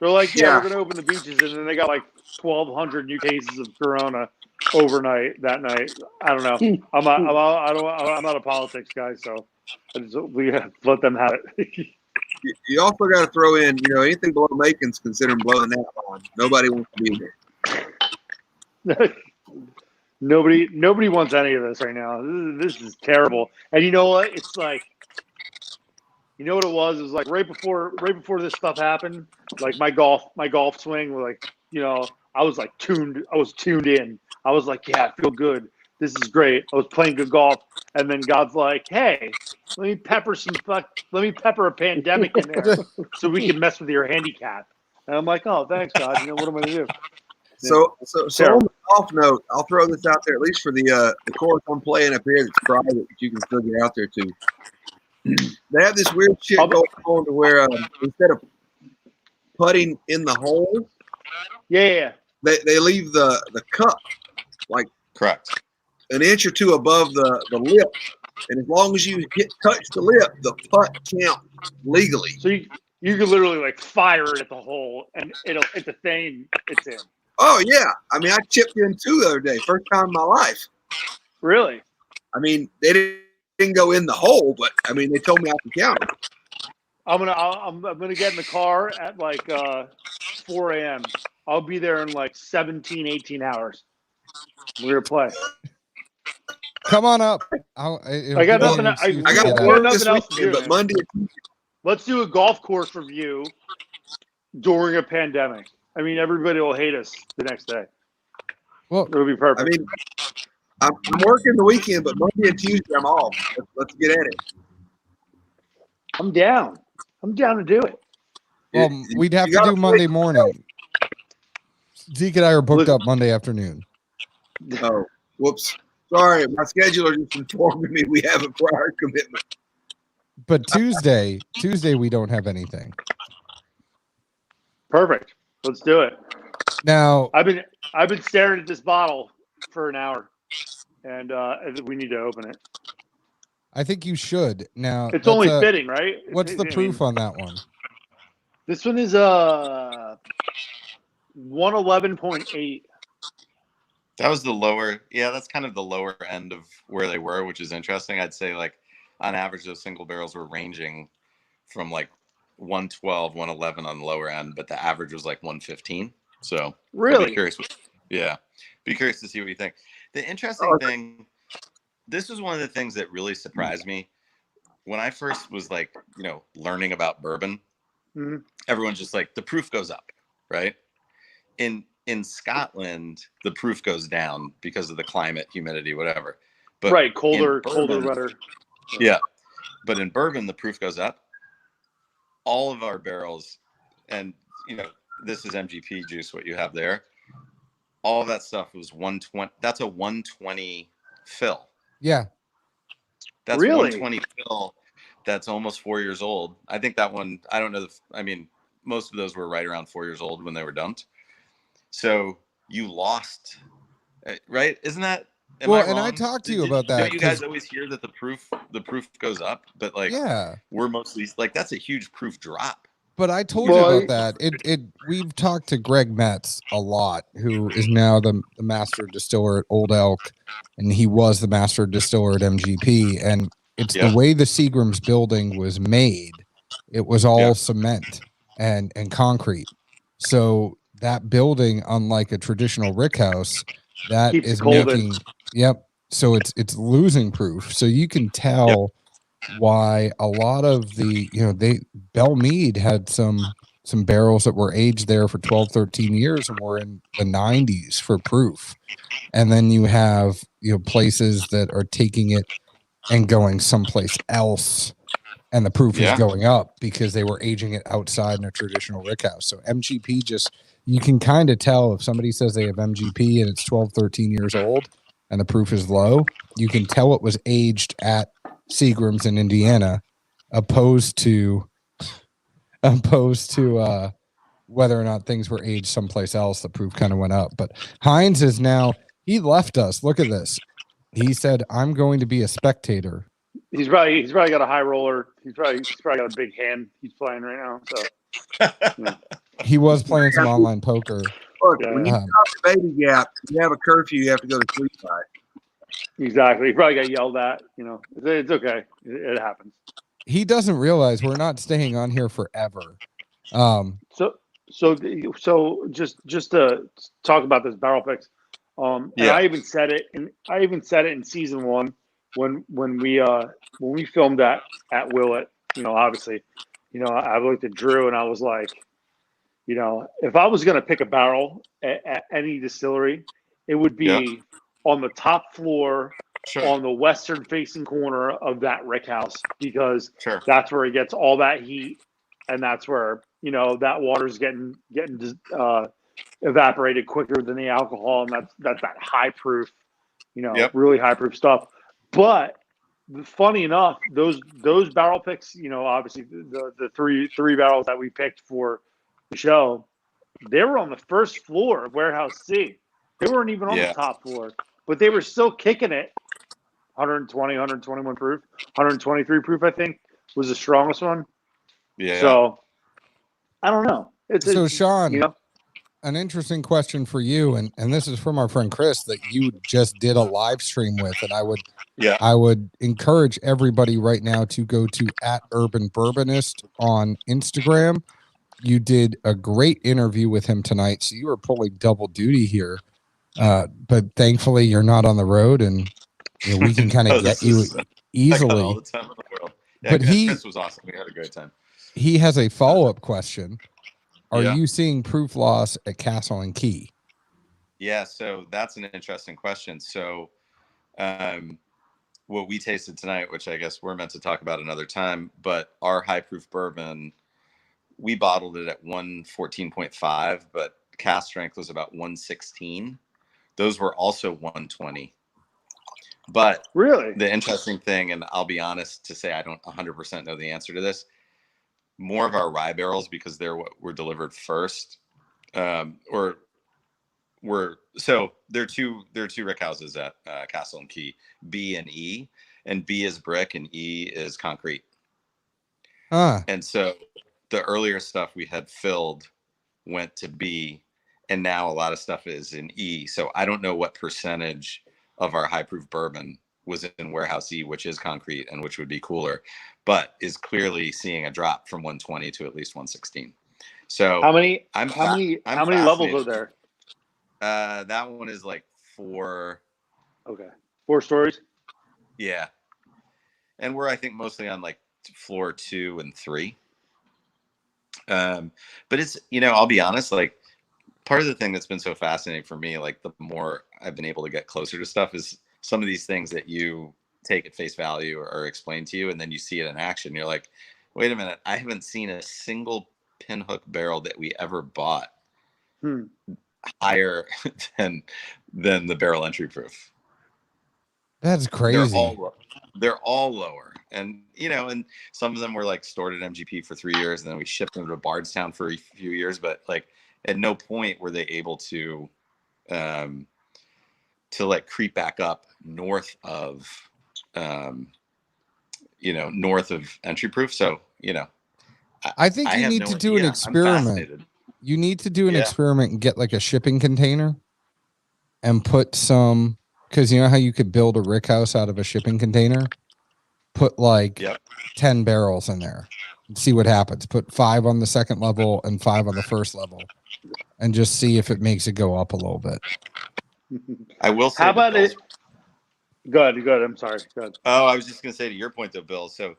They're like, Yeah. we're gonna open the beaches, and then they got like 1,200 new cases of corona overnight that night. I don't know. I'm not a politics guy, so we let them have it. you also got to throw in, anything below Macon's considered blowing that line. Nobody wants to be there. Nobody wants any of this right now. This is terrible. And you know what? It's like, you know what it was? It was like right before this stuff happened. Like my golf swing was like, I was tuned in. I was like, yeah, I feel good. This is great. I was playing good golf, and then God's like, hey, let me pepper a pandemic in there so we can mess with your handicap. And I'm like, oh, thanks, God. You know, what am I gonna do? So on the golf note, I'll throw this out there, at least for the course I'm playing up here that's private, that you can still get out there to. They have this weird shit going on to where instead of putting in the hole, yeah, they leave the cup like Correct. an inch or two above the lip, and as long as you touch the lip, the putt counts legally. So you can literally like fire it at the hole, and it'll hit the thing. It's in. Oh yeah, I mean I chipped in 2 the other day, first time in my life. Really? I mean they didn't go in the hole, but I mean they told me I could count them. I'm gonna get in the car at like 4 a.m. I'll be there in like 17, 18 hours. We're gonna play. Come on up. I got nothing. I got nothing work this else to do, weekend, but man. Monday. Let's do a golf course review during a pandemic. I mean, everybody will hate us the next day. Well, it'll be perfect. I mean, I'm working the weekend, but Monday and Tuesday I'm off. Let's get at it. I'm down. I'm down to do it. Well, we'd have to do Monday morning. Zeke and I are booked up Monday afternoon. Oh, whoops. Sorry, my scheduler just informed me we have a prior commitment. But Tuesday we don't have anything. Perfect. Let's do it. Now I've been staring at this bottle for an hour, and we need to open it. I think you should. Now it's only fitting, right? What's the proof on that one? This one is 111.8. That was the lower. Yeah, that's kind of the lower end of where they were, which is interesting. I'd say like on average, those single barrels were ranging from like 112, 111 on the lower end, but the average was like 115. So really, be curious. Be curious to see what you think. The interesting thing, this was one of the things that really surprised me when I first was like, learning about bourbon. Mm-hmm. Everyone's just like, the proof goes up, right? In Scotland, the proof goes down because of the climate, humidity, whatever. But right, colder, weather. Yeah, but in bourbon, the proof goes up. All of our barrels, and this is MGP juice. What you have there, all of that stuff was 120. That's a 120 fill. Yeah, that's really 120 fill. That's almost 4 years old. I think that one. I don't know. I mean, most of those were right around 4 years old when they were dumped. So you lost, right? Isn't that? I talked to you about that. Don't you guys always hear that the proof goes up, but like, we're mostly like, that's a huge proof drop. But I told you about that. We've talked to Greg Metz a lot, who is now the master distiller at Old Elk, and he was the master distiller at MGP. And it's the way the Seagram's building was made. It was all cement and concrete. So that building, unlike a traditional rick house, that keeps is making so it's losing proof. So you can tell why a lot of the Belle Meade had some barrels that were aged there for 12, 13 years and were in the 90s for proof. And then you have places that are taking it and going someplace else, and the proof is going up because they were aging it outside in a traditional rick house. So MGP you can kind of tell if somebody says they have MGP and it's 12, 13 years old and the proof is low, you can tell it was aged at Seagram's in Indiana, opposed to whether or not things were aged someplace else. The proof kind of went up. But Heinz is now, he left us. Look at this. He said, "I'm going to be a spectator." He's probably got a high roller. He's probably got a big hand he's playing right now. So he was playing some online poker. Look, when you stop the baby gap, you have a curfew. You have to go to sleep by. Exactly. He probably got yelled at. It's okay. It happens. He doesn't realize we're not staying on here forever. So just to talk about this barrel picks. And I even said it in season 1 when we filmed at Willett. Obviously, I looked at Drew and I was like, if I was going to pick a barrel at any distillery, it would be on the top floor Sure. on the western facing corner of that rick house, because Sure. that's where it gets all that heat, and that's where that water's getting evaporated quicker than the alcohol, and that's that high proof, Yep. really high proof stuff. But funny enough, those barrel picks, obviously the three barrels that we picked for the show, they were on the first floor of warehouse C. They weren't even on the top floor, but they were still kicking it. 120, 121 proof, 123 proof, I think, was the strongest one. Yeah. So I don't know. So Sean, an interesting question for you, and this is from our friend Chris that you just did a live stream with, and I would encourage everybody right now to go to @UrbanBourbonist on Instagram. You did a great interview with him tonight, so you were pulling double duty here. But thankfully, you're not on the road, and we can kind of get you easily. All the time in the world. Yeah, but Chris was awesome. We had a great time. He has a follow-up question. Are you seeing proof loss at Castle and Key? Yeah, so that's an interesting question. So what we tasted tonight, which I guess we're meant to talk about another time, but our high proof bourbon, we bottled it at 114.5, but cast strength was about 116. Those were also 120. But really, the interesting thing, and I'll be honest to say I don't 100% know the answer to this, more of our rye barrels, because they're what were delivered first, so there are two rick houses at Castle and Key, B and E, and B is brick and E is concrete. And so the earlier stuff we had filled went to B, and now a lot of stuff is in E. So I don't know what percentage of our high proof bourbon was in warehouse E, which is concrete and which would be cooler, but is clearly seeing a drop from 120 to at least 116. So how many levels are there? That one is like 4. Okay, 4 stories. Yeah, and we're I think mostly on like floor 2 and 3. But it's I'll be honest, like part of the thing that's been so fascinating for me, like the more I've been able to get closer to stuff, is some of these things that you take at face value or explain to you, and then you see it in action. You're like, wait a minute, I haven't seen a single pinhook barrel that we ever bought higher than the barrel entry proof. That's crazy. They're all lower, and and some of them were like stored at MGP for 3 years, and then we shipped them to Bardstown for a few years. But like at no point were they able to like creep back up north of north of entry proof. So I think you need to do an experiment. You need to do an experiment and get like a shipping container and put some, because you know how you could build a rick house out of a shipping container? Put like 10 barrels in there and see what happens. Put 5 on the second level and 5 on the first level and just see if it makes it go up a little bit. I will say. How about it? Good. I'm sorry. Good. Oh, I was just going to say to your point though, Bill. So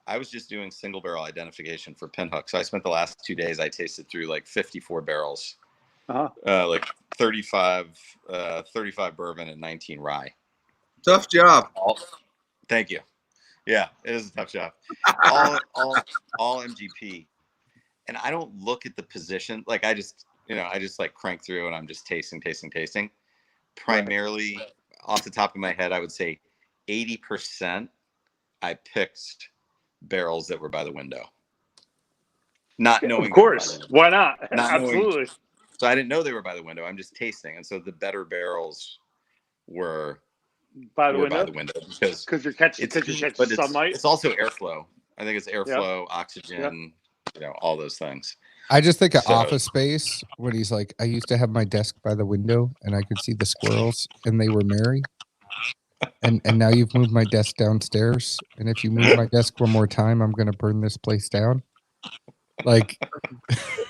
I was just doing single barrel identification for pinhook. So I spent the last 2 days, I tasted through like 54 barrels, like 35 bourbon and 19 rye. Tough job. Thank you. Yeah, it is a tough job. all MGP. And I don't look at the position. Like I just like crank through and I'm just tasting. Primarily off the top of my head, I would say 80% I picked barrels that were by the window. Not knowing. Of course. Why not? Absolutely. So I didn't know they were by the window. I'm just tasting. And so the better barrels were by the window because you're catching sunlight. It's also airflow. I think it's airflow, oxygen, all those things. I just think of Office Space when he's like, I used to have my desk by the window and I could see the squirrels and they were merry. And now you've moved my desk downstairs. And if you move my desk one more time, I'm going to burn this place down. Like,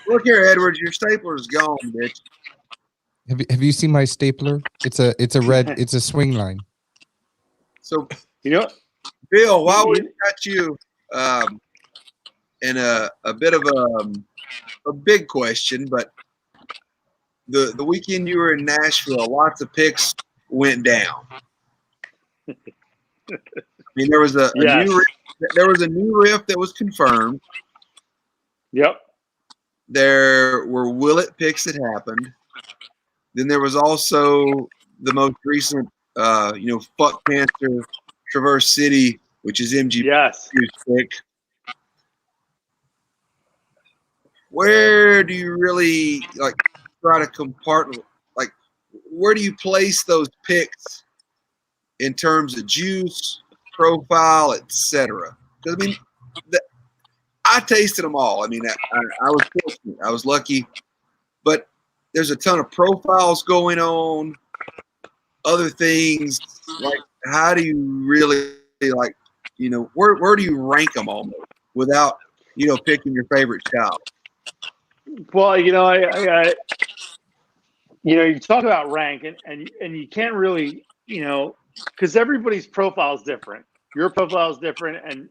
look here, Edward, your stapler's gone, bitch. Have you seen my stapler? It's a swing line. So, Bill, while we got you in a bit of a big question, but the weekend you were in Nashville, lots of picks went down. I mean, there was a Yes. new riff that was confirmed. Yep. There were Willet picks that happened. Then there was also the most recent, Fuck Panther Traverse City, which is MGP's Yes. pick. Where do you really try to compartment? Like, where do you place those picks in terms of juice, profile, etc.? Because I mean, I tasted them all. I mean, I was fortunate. I was lucky, but there's a ton of profiles going on. Other things like, how do you really where do you rank them almost without picking your favorite child? Well, I you talk about rank, and you can't really, because everybody's profile is different. Your profile is different, and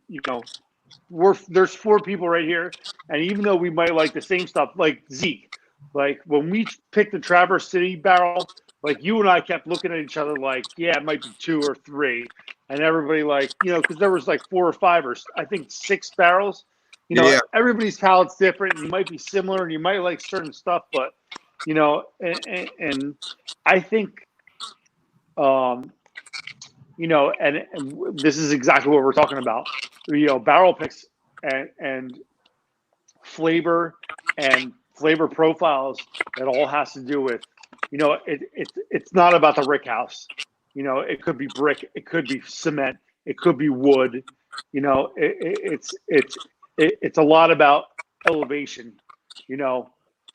there's 4 people right here, and even though we might like the same stuff, like Zeke, like when we picked the Traverse City barrel, like you and I kept looking at each other like, yeah, it might be 2 or 3, and everybody because there was like 4 or 5 or I think 6 barrels. Yeah. Everybody's palate's different, and you might be similar, and you might like certain stuff, but and I think, and this is exactly what we're talking about. Barrel picks and flavor and flavor profiles. It all has to do with, it's not about the rick house. It could be brick, it could be cement, it could be wood. It's a lot about elevation.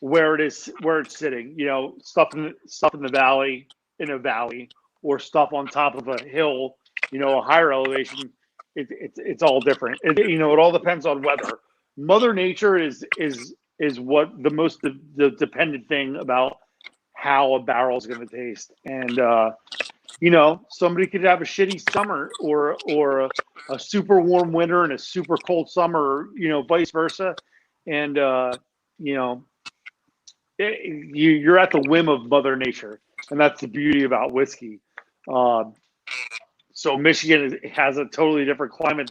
Where it's sitting. Stuff in the valley, in a valley, or stuff on top of a hill. A higher elevation. It's all different. It all depends on weather. Mother Nature is what the most dependent thing about how a barrel is going to taste. And somebody could have a shitty summer or a super warm winter and a super cold summer, vice versa. And you're at the whim of Mother Nature, and that's the beauty about whiskey. So Michigan has a totally different climate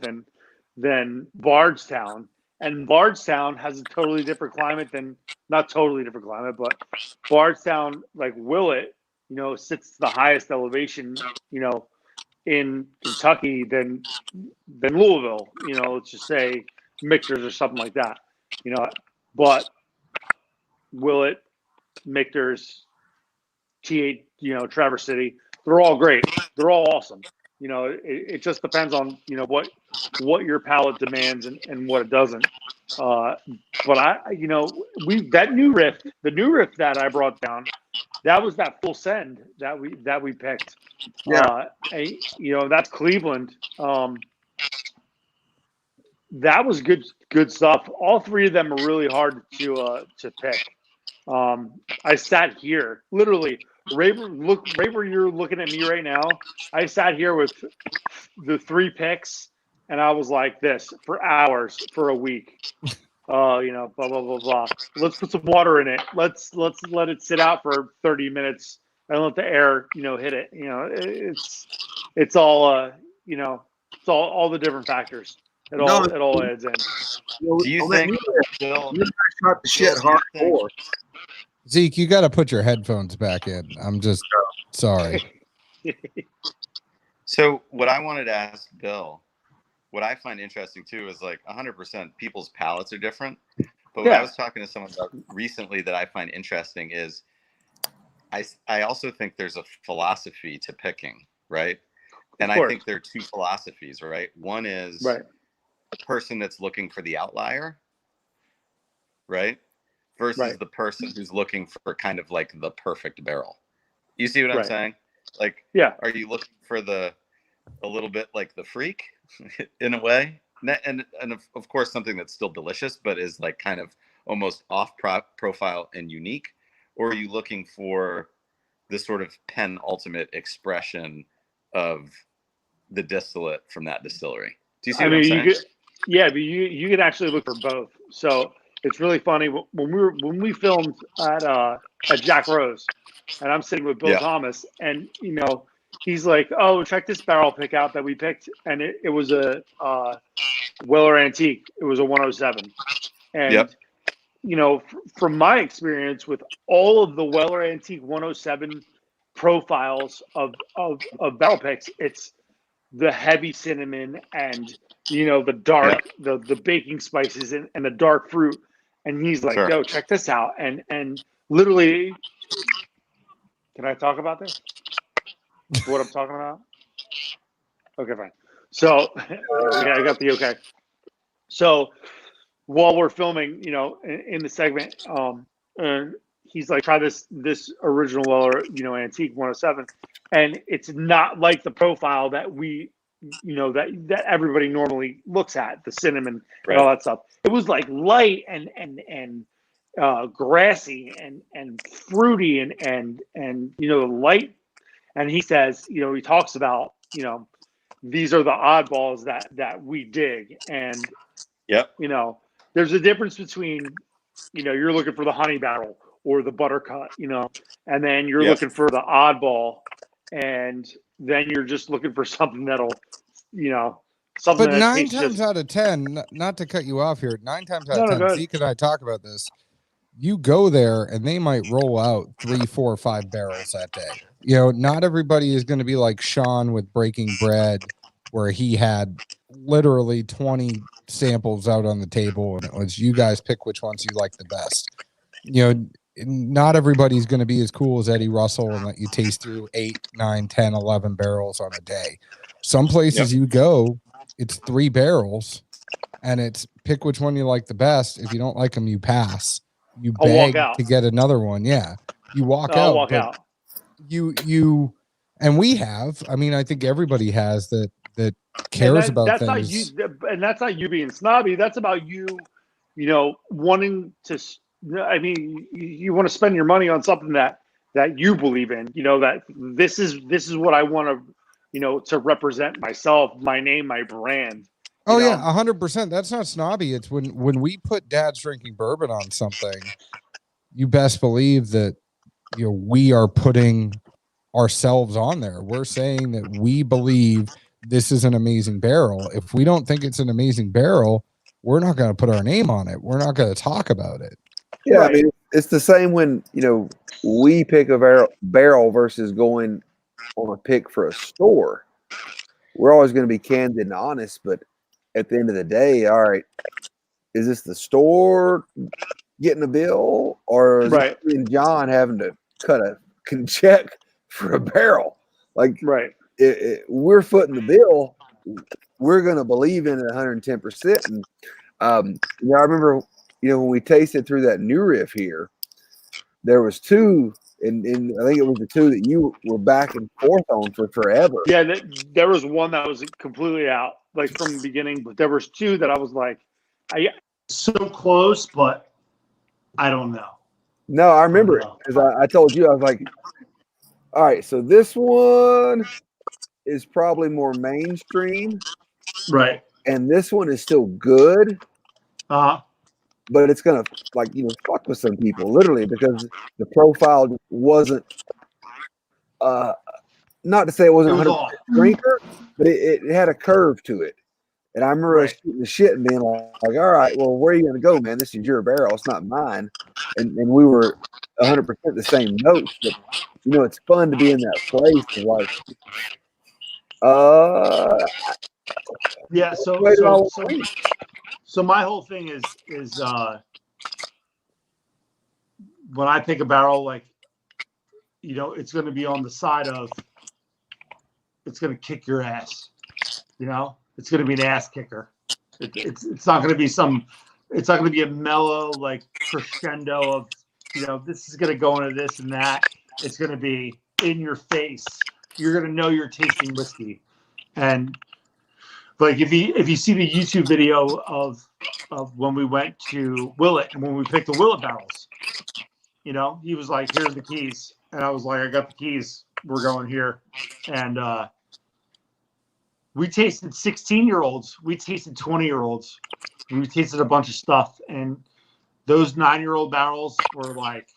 than Bardstown, and Bardstown has a totally different climate than, not totally different climate, but Bardstown, like Willet, sits the highest elevation, in Kentucky than Louisville. Let's just say Michter's or something like that. But Willet, Michter's, T8, Traverse City, they're all great. They're all awesome. It just depends on, what your palate demands and what it doesn't. But that new riff, the new riff that I brought down, that was that full send that we picked. Yeah. That's Cleveland. That was good stuff. All 3 of them are really hard to pick. I sat here literally right where you're looking at me right now. I sat here with the 3 picks, and I was like this for hours, for a week. Blah blah blah blah. Let's put some water in it. Let's let it sit out for 30 minutes and let the air hit it. It's all it's all the different factors. It all adds in. Do you think Bill shot the shit hardcore? Zeke, you got to put your headphones back in. I'm just sorry. So what I wanted to ask Bill, what I find interesting too is 100% people's palates are different. But what I was talking to someone about recently that I find interesting is I also think there's a philosophy to picking, right? And I think there are 2 philosophies, right? One is a person that's looking for the outlier, right? Versus the person who's looking for kind of like the perfect barrel. You see what I'm saying? Are you looking for a little bit like the freak in a way? And of course, something that's still delicious, but is kind of almost off profile and unique? Or are you looking for the sort of penultimate expression of the distillate from that distillery? Do you see what I'm saying? But you can actually look for both. So it's really funny when we filmed at Jack Rose, and I'm sitting with Bill Yeah. Thomas, and he's like, "Oh, check this barrel pick out that we picked," and it was a Weller Antique. It was a 107, and Yep. from my experience with all of the Weller Antique 107 profiles of barrel picks, it's the heavy cinnamon and the dark the baking spices and the dark fruit. And he's like, Sure. "Yo, check this out." And literally, can I talk about this? What I'm talking about? Okay, fine. So yeah, I got the okay. So while we're filming, in the segment, and he's like, "Try this original Weller, Antique 107," and it's not like the profile that we, that everybody normally looks at, the cinnamon and all that stuff. It was like light and grassy and fruity and light. And he says, he talks about, these are the oddballs that we dig. And Yep. there's a difference between, you're looking for the honey barrel or the buttercut, and then you're looking for the oddball, and then you're just looking for something that'll, something. But that 9 tastes times just, out of 10, not to cut you off here, 9 times out No, of no, 10, go ahead. Zeke and I talk about this. You go there and they might roll out 3, 4, 5 barrels that day. Not everybody is going to be like Sean with Breaking Bread, where he had literally 20 samples out on the table and it was, you guys pick which ones you like the best. Not everybody's going to be as cool as Eddie Russell and let you taste through 8, 9, 10, 11 barrels on a day. Some places you go, it's 3 barrels and it's pick which one you like the best. If you don't like them, you pass. You beg to get another one. Yeah. You walk out. You and we have, I think everybody has that cares about things. And that's not you being snobby. That's about you, wanting to, you want to spend your money on something that you believe in, that this is what I want to, to represent myself, my name, my brand. Oh yeah, 100%. That's not snobby. It's when we put Dad's Drinking Bourbon on something, you best believe that we are putting ourselves on there. We're saying that we believe this is an amazing barrel. If we don't think it's an amazing barrel, we're not going to put our name on it. We're not going to talk about it. Yeah, right. It's the same when we pick a barrel versus going on a pick for a store. We're always going to be candid and honest, but at the end of the day, all right, is this the store getting a bill, or is it John having to cut a check for a barrel? Like, we're footing the bill. We're going to believe in it 110%. And I remember, when we tasted through that new riff here, there was 2. And I think it was the 2 that you were back and forth on for forever. Yeah, there was one that was completely out, like from the beginning. But there was 2 that I was like, so close, but I don't know. No, I remember it because I told you, I was like, all right, so this one is probably more mainstream, right? And this one is still good. But it's gonna fuck with some people literally because the profile wasn't not to say it wasn't 100% drinker, but it had a curve to it. And I remember us shooting the shit and being like, all right, well, where are you gonna go, man? This is your barrel, it's not mine. And we were 100% the same notes, but it's fun to be in that place of like yeah, so my whole thing is when I pick a barrel, like, it's going to be on the side of, it's going to kick your ass, it's going to be an ass kicker. It's not going to be it's not going to be a mellow, like, crescendo of, this is going to go into this and that. It's going to be in your face. You're going to know you're tasting whiskey. And like, if you see the YouTube video of when we went to Willet and when we picked the Willet barrels, he was like, here's the keys. And I was like, I got the keys. We're going here. And we tasted 16-year-olds. We tasted 20-year-olds. We tasted a bunch of stuff. And those 9-year-old barrels were like,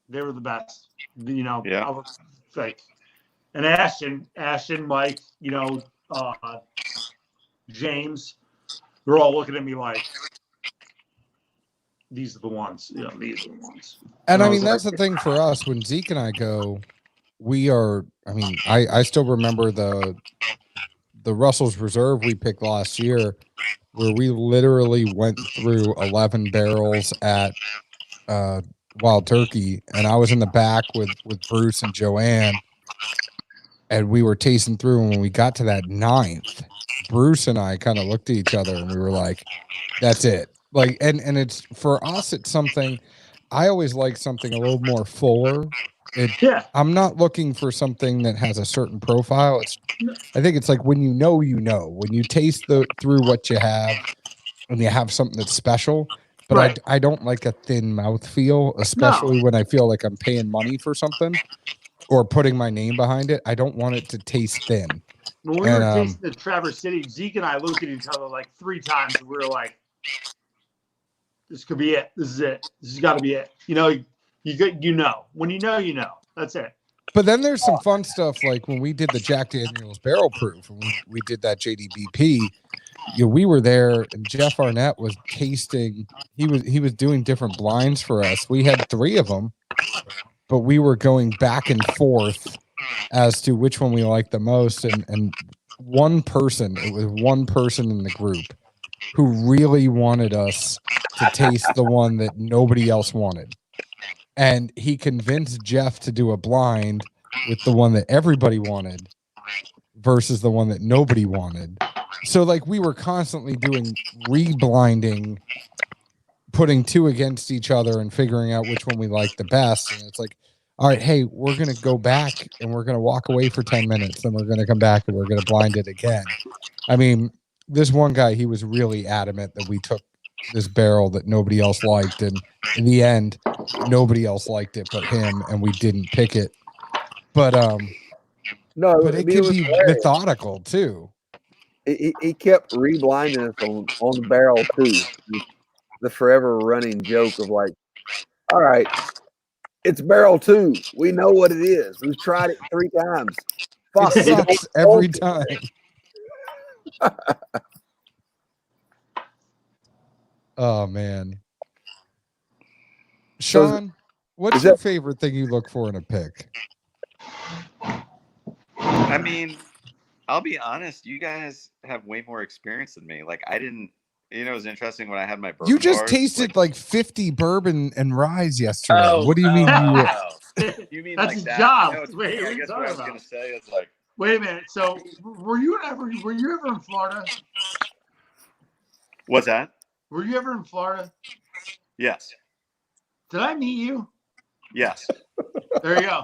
they were the best. You know, Yeah. I was like, and Ashton, Mike, you know, James, they're all looking at me like, these are the ones. You know, these are the ones. And I was mean, that's like, the thing for us when Zeke and I go, we are, I mean, I still remember the Russell's Reserve we picked last year where we literally went through 11 barrels at Wild Turkey, and I was in the back with Bruce and Joanne, and we were tasting through, and when we got to that 9th, Bruce and I kind of looked at each other and we were like, that's it. Like, and it's for us, it's something I always like something a little more fuller. I'm not looking for something that has a certain profile. I think it's like when you know, when you taste through what you have and you have something that's special. But right. I don't like a thin mouth feel, especially when I feel like I'm paying money for something or putting my name behind it. I don't want it to taste thin. When we were tasting the Traverse City, Zeke and I looked at each other like 3 times, and we were like, this could be it. This is it. This has got to be it. You know, you know. When you know, you know. That's it. But then there's some fun stuff like when we did the Jack Daniels Barrel Proof, and we did that JDBP. You know, we were there, and Jeff Arnett was tasting. He was doing different blinds for us. We had 3 of them, but we were going back and forth as to which one we liked the most. And one person, it was one person in the group who really wanted us to taste the one that nobody else wanted. And he convinced Jeff to do a blind with the one that everybody wanted versus the one that nobody wanted. So like we were constantly doing reblinding, putting 2 against each other and figuring out which one we liked the best. And it's like, all right, hey, we're going to go back and we're going to walk away for 10 minutes. Then we're going to come back and we're going to blind it again. I mean, this one guy, he was really adamant that we took this barrel that nobody else liked. And in the end, nobody else liked it but him, and we didn't pick it. But but it could be methodical too. He kept reblinding us on the barrel too. The forever running joke of like, all right, it's barrel 2. We know what it is. We've tried it 3 times. Fuck, it sucks every time. Oh man. Sean, what's your favorite thing you look for in a pick? I mean, I'll be honest, you guys have way more experience than me. Like I didn't, you know, it was interesting when I had my bourbon. You just tasted like 50 bourbon and rye yesterday. What do you mean? You mean that's like his that? job. No, Wait, I guess what I was going to say is like, wait a minute. So were you ever in Florida? What's that? Were you ever in Florida? Yes. Did I meet you? Yes. There you go.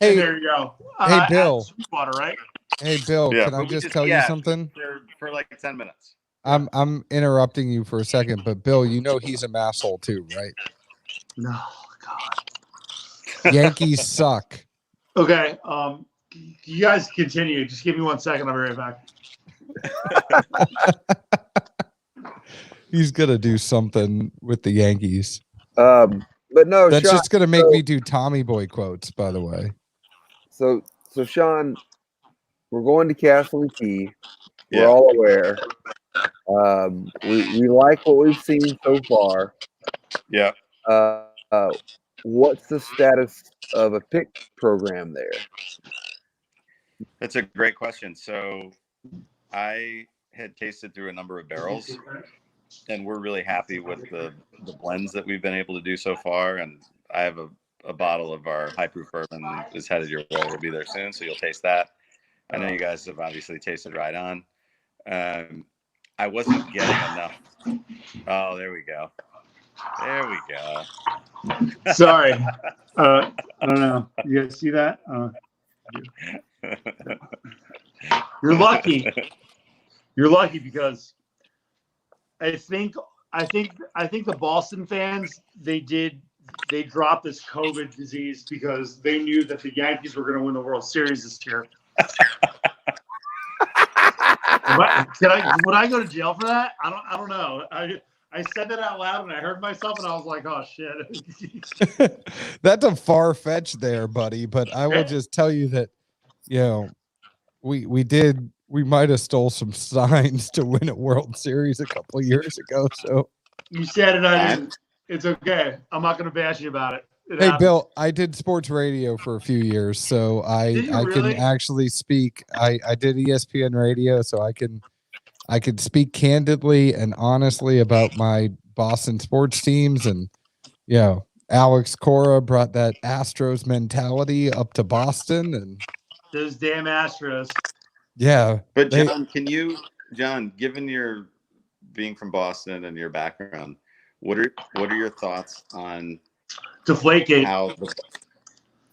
Hey, and there you go. Hey, Bill. Sweetwater, right? Hey, Bill. Yeah, can I just tell you something? For like 10 minutes. I'm interrupting you for a second, but Bill, you know he's a masshole too, right? No, God. Yankees suck. Okay. You guys continue. Just give me 1 second. I'll be right back. He's gonna do something with the Yankees. But no, that's Sean, just gonna make me do Tommy Boy quotes, by the way. So Sean, we're going to Castle and Key. We're all aware. We like what we've seen so far. Yeah. What's the status of a pick program there? That's a great question. So I had tasted through a number of barrels, and we're really happy with the blends that we've been able to do so far. And I have a bottle of our high proof bourbon is headed your way. We'll be there soon, so you'll taste that. I know you guys have obviously tasted Right On. I wasn't getting enough. Oh, there we go. There we go. Sorry. I don't know. You guys see that? You're lucky. You're lucky because I think the Boston fans they dropped this COVID disease because they knew that the Yankees were going to win the World Series this year. Would I go to jail for that? I don't know. I said that out loud and I heard myself and I was like, oh shit. That's a far fetch there, buddy. But I will just tell you that, we might have stole some signs to win a World Series a couple of years ago. So You said it, I didn't. It's okay. I'm not going to bash you about it. It hey, happened. Bill, I did sports radio for a few years, so Did you I really? can actually speak. I did ESPN radio, so I could speak candidly and honestly about my Boston sports teams. And Alex Cora brought that Astros mentality up to Boston, and Those damn Astros. yeah. But John, given your being from Boston and your background, what are your thoughts on Deflategate. how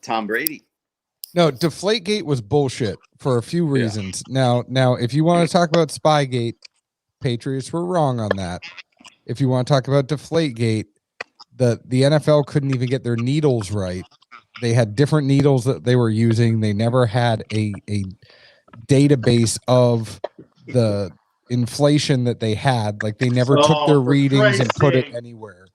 Tom Brady? No, Deflategate was bullshit for a few reasons. Now, if you want to talk about Spygate, Patriots were wrong on that. If you want to talk about Deflategate, the NFL couldn't even get their needles right. They had different needles that they were using. They never had a database of the inflation that they had. Like they never took their for readings and Christ's put it sake. anywhere.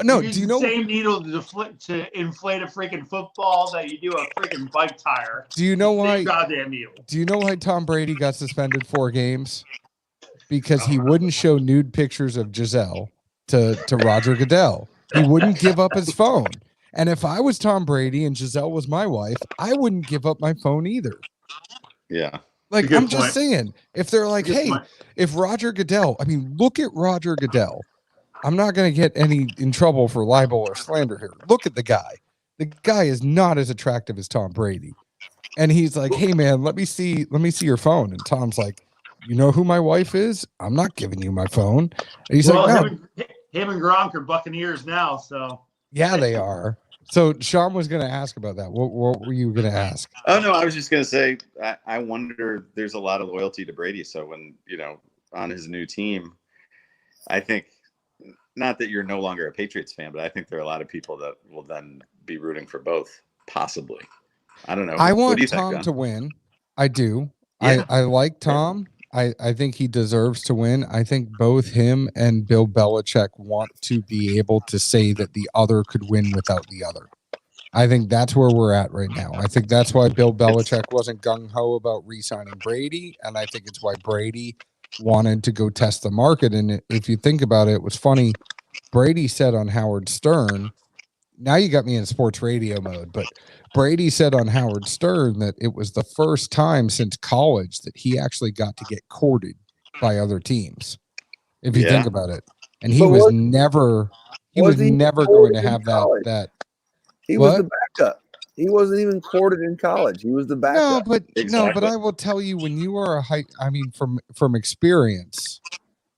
No, You do you use know? the same needle to inflate a freaking football that you do a freaking bike tire? Do you know Same why? goddamn needle. Do you know why Tom Brady got suspended 4 games? Because he wouldn't show nude pictures of Giselle to Roger Goodell. He wouldn't give up his phone. And if I was Tom Brady and Giselle was my wife, I wouldn't give up my phone either. Yeah. Like, Good I'm just point. saying, if they're like, Good hey, point. if Roger Goodell, I mean, look at Roger Goodell. I'm not going to get in trouble for libel or slander here. Look at the guy. The guy is not as attractive as Tom Brady. And he's like, hey, man, let me see your phone. And Tom's like, you know who my wife is? I'm not giving you my phone. And he's like, no. Him and Gronk are Buccaneers now, so. Yeah, they are. So Sean was going to ask about that. What were you going to ask? Oh, no, I was just going to say, I wonder, there's a lot of loyalty to Brady. So when, on his new team, I think, not that you're no longer a Patriots fan, but I think there are a lot of people that will then be rooting for both, possibly. I don't know. I What want do you think, Tom John? to win. I do. Yeah. I like Tom. I think he deserves to win. I think both him and Bill Belichick want to be able to say that the other could win without the other. I think that's where we're at right now. I think that's why Bill Belichick wasn't gung-ho about re-signing Brady, and I think it's why Brady wanted to go test the market. And if you think about it, it was funny. Brady said on Howard Stern, now you got me in sports radio mode, but Brady said on Howard Stern that it was the first time since college that he actually got to get courted by other teams. If you think about it. And he was never going to have that. He was the backup. He wasn't even courted in college. He was the backup. No, but I will tell you, when you are from experience,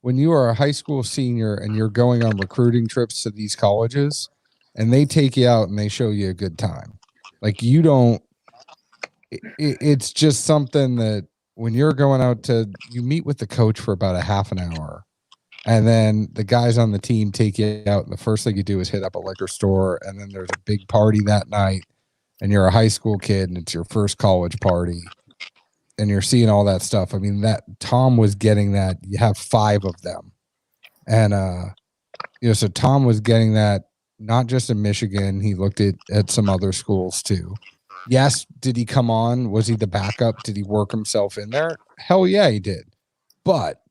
when you are a high school senior and you're going on recruiting trips to these colleges and they take you out and they show you a good time, like you don't, it's just something that when you're going out you meet with the coach for about a half an hour and then the guys on the team take you out and the first thing you do is hit up a liquor store and then there's a big party that night and you're a high school kid and it's your first college party and you're seeing all that stuff. I mean, that Tom was getting that. You have 5 of them. And, so Tom was getting that not just in Michigan. He looked at some other schools too. Yes. Did he come on? Was he the backup? Did he work himself in there? Hell yeah, he did. But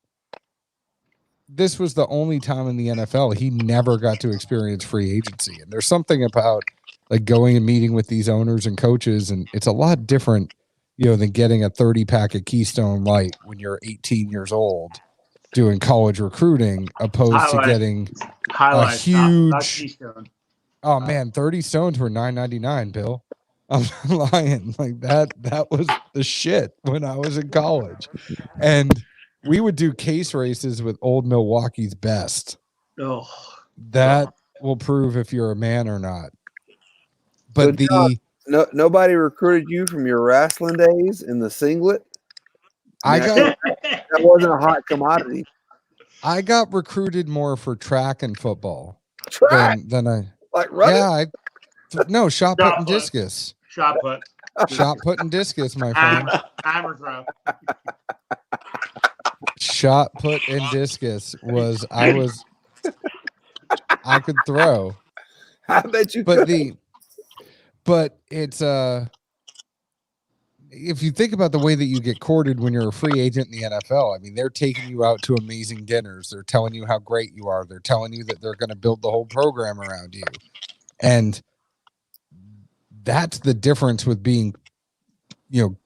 this was the only time in the NFL he never got to experience free agency. And there's something about like going and meeting with these owners and coaches, and it's a lot different, than getting a 30-pack of Keystone Light when you're 18 years old doing college recruiting, opposed to getting a huge. Not Keystone. Oh man, 30 stones were $9.99, Bill. I'm not lying. Like that was the shit when I was in college. And we would do case races with Old Milwaukee's Best. Oh, that will prove if you're a man or not. But so John, nobody recruited you from your wrestling days in the singlet? That wasn't a hot commodity. I got recruited more for track and football than I like running. Yeah, shot put and discus. Shot put. Shot put and discus, my friend. Hammer throw. Shot put and discus was I was I could throw. I bet you But could. but it's if you think about the way that you get courted when you're a free agent in the NFL, I mean, they're taking you out to amazing dinners. They're telling you how great you are. They're telling you that they're going to build the whole program around you. And that's the difference with being,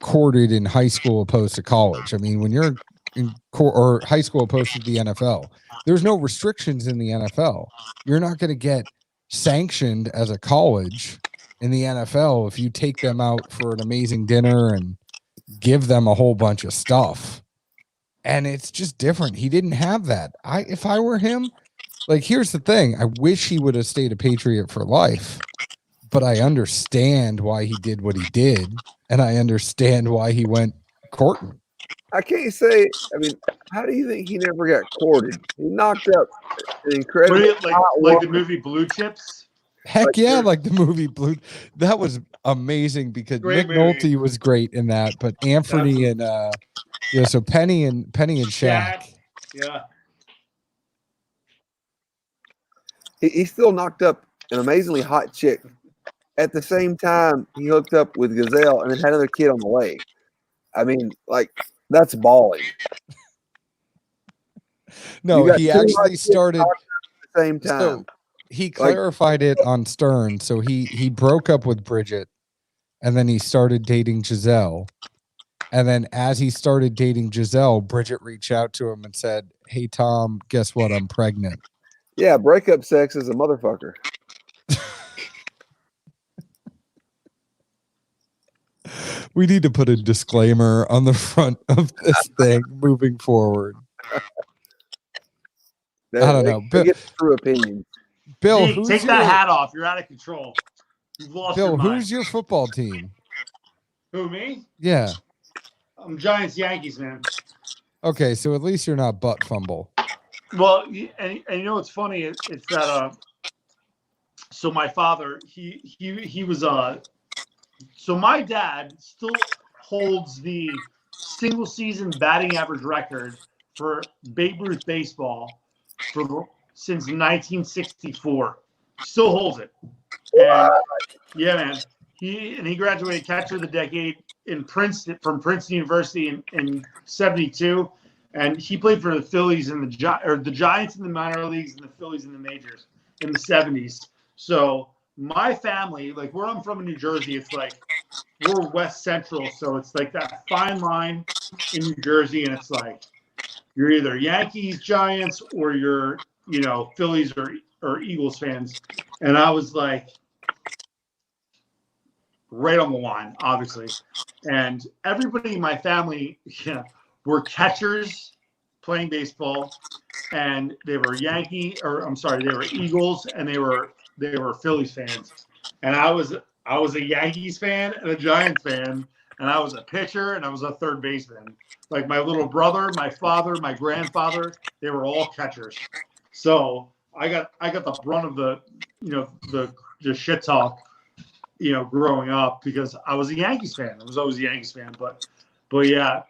courted in high school opposed to college. I mean, when you're in or high school opposed to the NFL, there's no restrictions in the NFL. You're not going to get sanctioned as a college in the NFL if you take them out for an amazing dinner and give them a whole bunch of stuff. And it's just different. He didn't have that. If I were him, like, here's the thing. I wish he would have stayed a Patriot for life, but I understand why he did what he did. And I understand why he went courting. I can't say. I mean, how do you think he never got courted? He knocked up an incredible like the movie Blue Chips. Heck yeah, like the movie Blue. That was amazing because Great Nick movie. Nolte was great in that, but Anthony and so Penny and Shaq. Yeah. He still knocked up an amazingly hot chick. At the same time, he hooked up with Gazelle and then had another kid on the way. I mean, like, that's balling. No, he actually started at the same time. So he clarified it on Stern. So he broke up with Bridget, and then he started dating Giselle. And then as he started dating Giselle, Bridget reached out to him and said, "Hey, Tom, guess what? I'm pregnant." Yeah, breakup sex is a motherfucker. We need to put a disclaimer on the front of this thing moving forward. I don't know. Bill, get true opinion. Bill, Zeke, take that hat off. You're out of control. You've lost Bill, your mind. who's your football team? Who, me? Yeah. I'm Giants Yankees, man. Okay, so at least you're not butt fumble. Well, and you know what's funny? It's that so my father, he was so my dad still holds the single season batting average record for Babe Ruth baseball since 1964. Still holds it. And yeah, man. He graduated catcher of the decade in Princeton from Princeton University in 72. And he played for the Phillies and the Giants in the minor leagues and the Phillies in the majors in the 70s. So my family, like where I'm from in New Jersey, it's like we're West Central. So it's like that fine line in New Jersey. And it's like you're either Yankees, Giants, or you're, Phillies or Eagles fans. And I was like right on the line, obviously. And everybody in my family, were catchers playing baseball, and they were they were Eagles, and they were Phillies fans. And I was a Yankees fan and a Giants fan, and I was a pitcher and I was a third baseman. Like my little brother, my father, my grandfather, they were all catchers. So I got the brunt of the shit talk, growing up because I was a Yankees fan. I was always a Yankees fan, but yeah,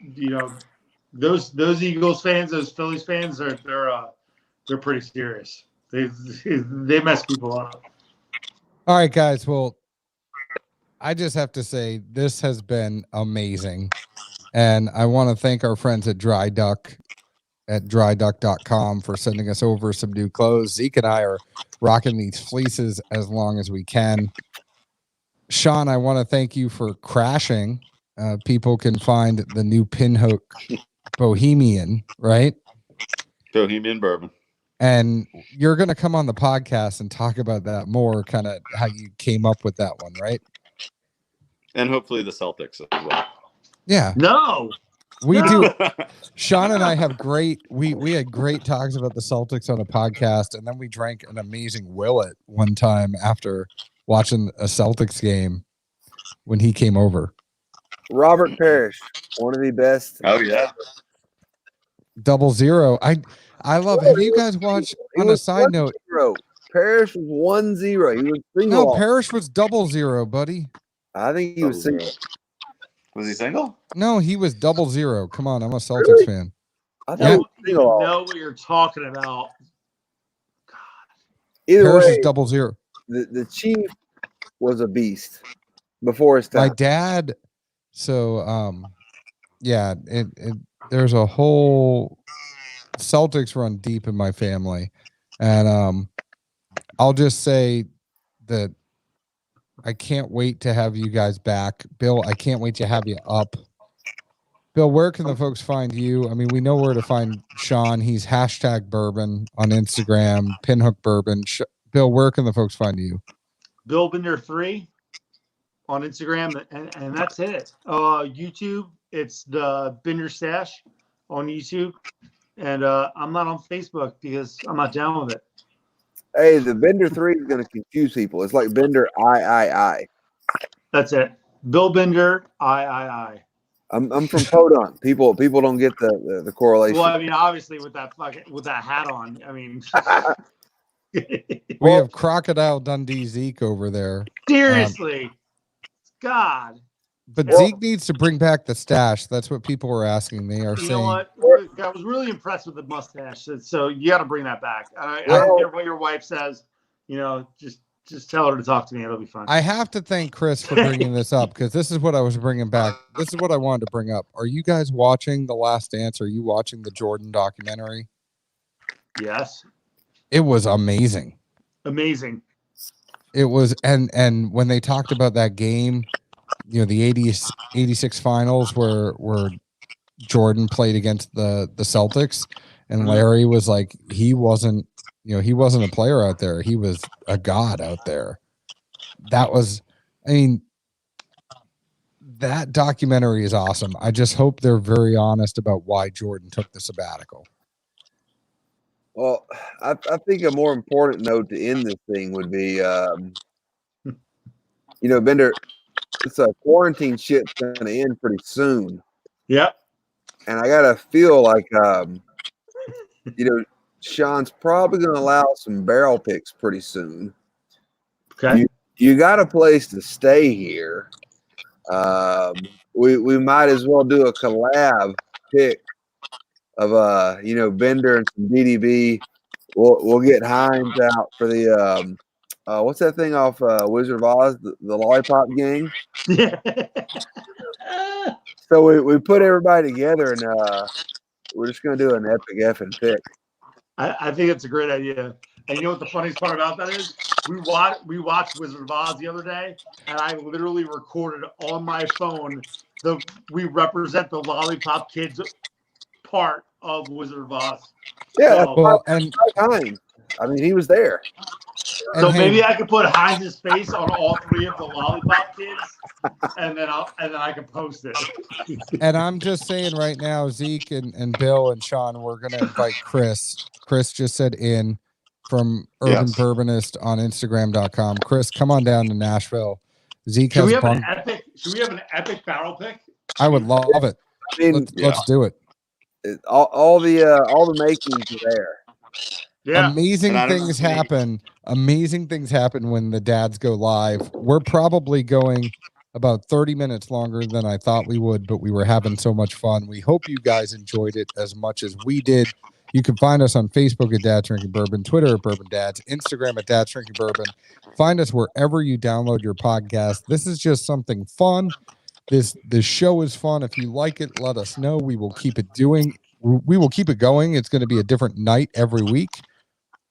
those Eagles fans, those Phillies fans, they're pretty serious. They mess people up. All right, guys. Well, I just have to say this has been amazing, and I want to thank our friends at Dry Duck at dryduck.com for sending us over some new clothes. Zeke and I are rocking these fleeces as long as we can. Sean, I want to thank you for crashing. People can find the new Pinhook Bohemian, right? Bohemian bourbon. And you're going to come on the podcast and talk about that more, kind of how you came up with that one, right? And hopefully the Celtics as well. Yeah. No. We do. Sean and I have we had great talks about the Celtics on a podcast, and then we drank an amazing Willet one time after watching a Celtics game when he came over. Robert Parrish, one of the best. Oh yeah. 00. I love. Have you guys watched? On a side note, Parrish was 1-0. He was single. No, Parrish was 00, buddy. I think he was single. Was he single? No, he was 00. Come on, I'm a Celtics fan. I don't know what you're talking about. Either Parrish is way, 0-0. the Chief was a beast before his My time. dad. Yeah, there's a whole Celtics run deep in my family, and I'll just say that I can't wait to have you guys back, Bill. I can't wait to have you up. Bill, where can the folks find you? I mean, we know where to find Sean. He's #Bourbon on Instagram, Pinhook Bourbon. Bill, where can the folks find you? Bill Bender 3 on Instagram, and that's it. YouTube, it's the Bender Stash on YouTube, and I'm not on Facebook because I'm not down with it. Hey, the Bender 3 is going to confuse people. It's like Bender I. That's it. Bill Bender I. I'm from Podunk. People don't get the correlation. Well, I mean, obviously with that hat on, I mean, we have Crocodile Dundee Zeke over there. Seriously, God. But Zeke needs to bring back the stash. That's what people were asking. They are saying. You know what? I was really impressed with the mustache. So you got to bring that back. I don't care what your wife says. You know, just tell her to talk to me. It'll be fun. I have to thank Chris for bringing this up because this is what I was bringing back. This is what I wanted to bring up. Are you guys watching The Last Dance? Are you watching the Jordan documentary? Yes. It was amazing. Amazing. It was, and when they talked about that game, you know, the 86 finals where Jordan played against the Celtics, and Larry was like, he wasn't a player out there. He was a god out there. That documentary is awesome. I just hope they're very honest about why Jordan took the sabbatical. Well, I think a more important note to end this thing would be, Bender, it's a quarantine shit's going to end pretty soon. Yep. And I got to feel like, Sean's probably going to allow some barrel picks pretty soon. Okay. You got a place to stay here. We might as well do a collab pick of Bender and some DDB. We'll get Hines out for the what's that thing off Wizard of Oz, the Lollipop Gang. Yeah. So we put everybody together and we're just gonna do an epic effing pick. I think it's a great idea. And you know what the funniest part about that is? We watched Wizard of Oz the other day, and I literally recorded on my phone we represent the Lollipop Kids part of Wizard of Oz. Yeah, well, and Hines. I mean, he was there. So maybe I could put Hines' face on all three of the Lollipop Kids, and then I can post it. And I'm just saying right now, Zeke and Bill and Sean, we're gonna invite Chris. Chris just said in from Urban Bourbonist on Instagram.com. Chris, come on down to Nashville. Zeke Should we has have an epic barrel pick? I would love it. I mean, let's do it. All the makings are there. Yeah. Amazing things happen. Amazing things happen when the dads go live. We're probably going about 30 minutes longer than I thought we would, but we were having so much fun. We hope you guys enjoyed it as much as we did. You can find us on Facebook at Dad's Drinking Bourbon, Twitter at Bourbon Dads, Instagram at Dad's Drinking Bourbon. Find us wherever you download your podcast. This is just something fun. This show is fun. If you like it, let us know. We will keep it going. It's going to be a different night every week.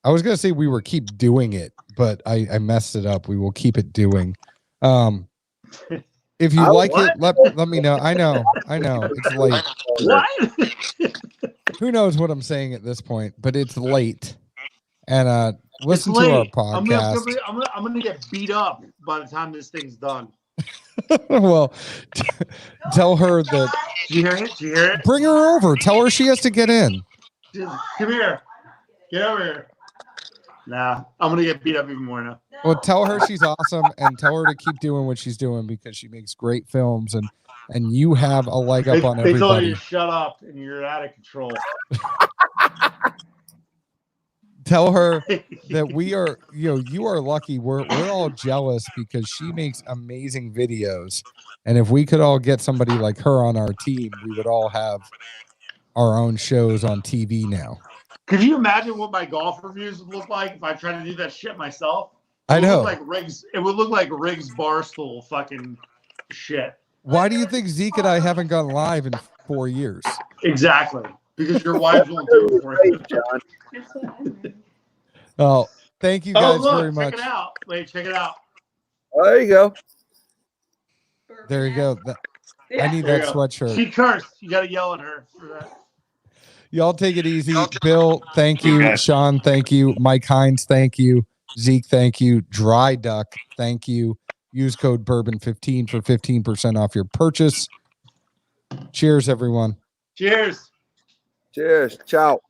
I was going to say we will keep doing it, but I messed it up. We will keep it doing. If you like it, let me know. I know. It's late. What? Who knows what I'm saying at this point, but it's late. And listen to our podcast. I'm gonna get beat up by the time this thing's done. Well, tell her that. Do you hear it? Bring her over. Tell her she has to get in. Come here. Get over here. Nah, I'm gonna get beat up even more now. Well, tell her she's awesome and tell her to keep doing what she's doing because she makes great films and you have a leg up on everybody. They told you to shut up and you're out of control. Tell her that we are, you are lucky. We're all jealous because she makes amazing videos. And if we could all get somebody like her on our team, we would all have our own shows on TV now. Could you imagine what my golf reviews would look like if I tried to do that shit myself? I know. It would look like Riggs Barstool fucking shit. Why do you think Zeke and I haven't gone live in 4 years? Exactly. Because your wives won't do it for you. John. Oh, thank you guys very much. Check it out. Wait, check it out. Oh, there you go. There you go. I need There that you go. sweatshirt. She cursed. You got to yell at her for that. Y'all take it easy. Bill, thank you. Okay. Sean, thank you. Mike Hines, thank you. Zeke, thank you. Dry Duck, thank you. Use code Bourbon15 for 15% off your purchase. Cheers, everyone. Cheers. Cheers. Ciao.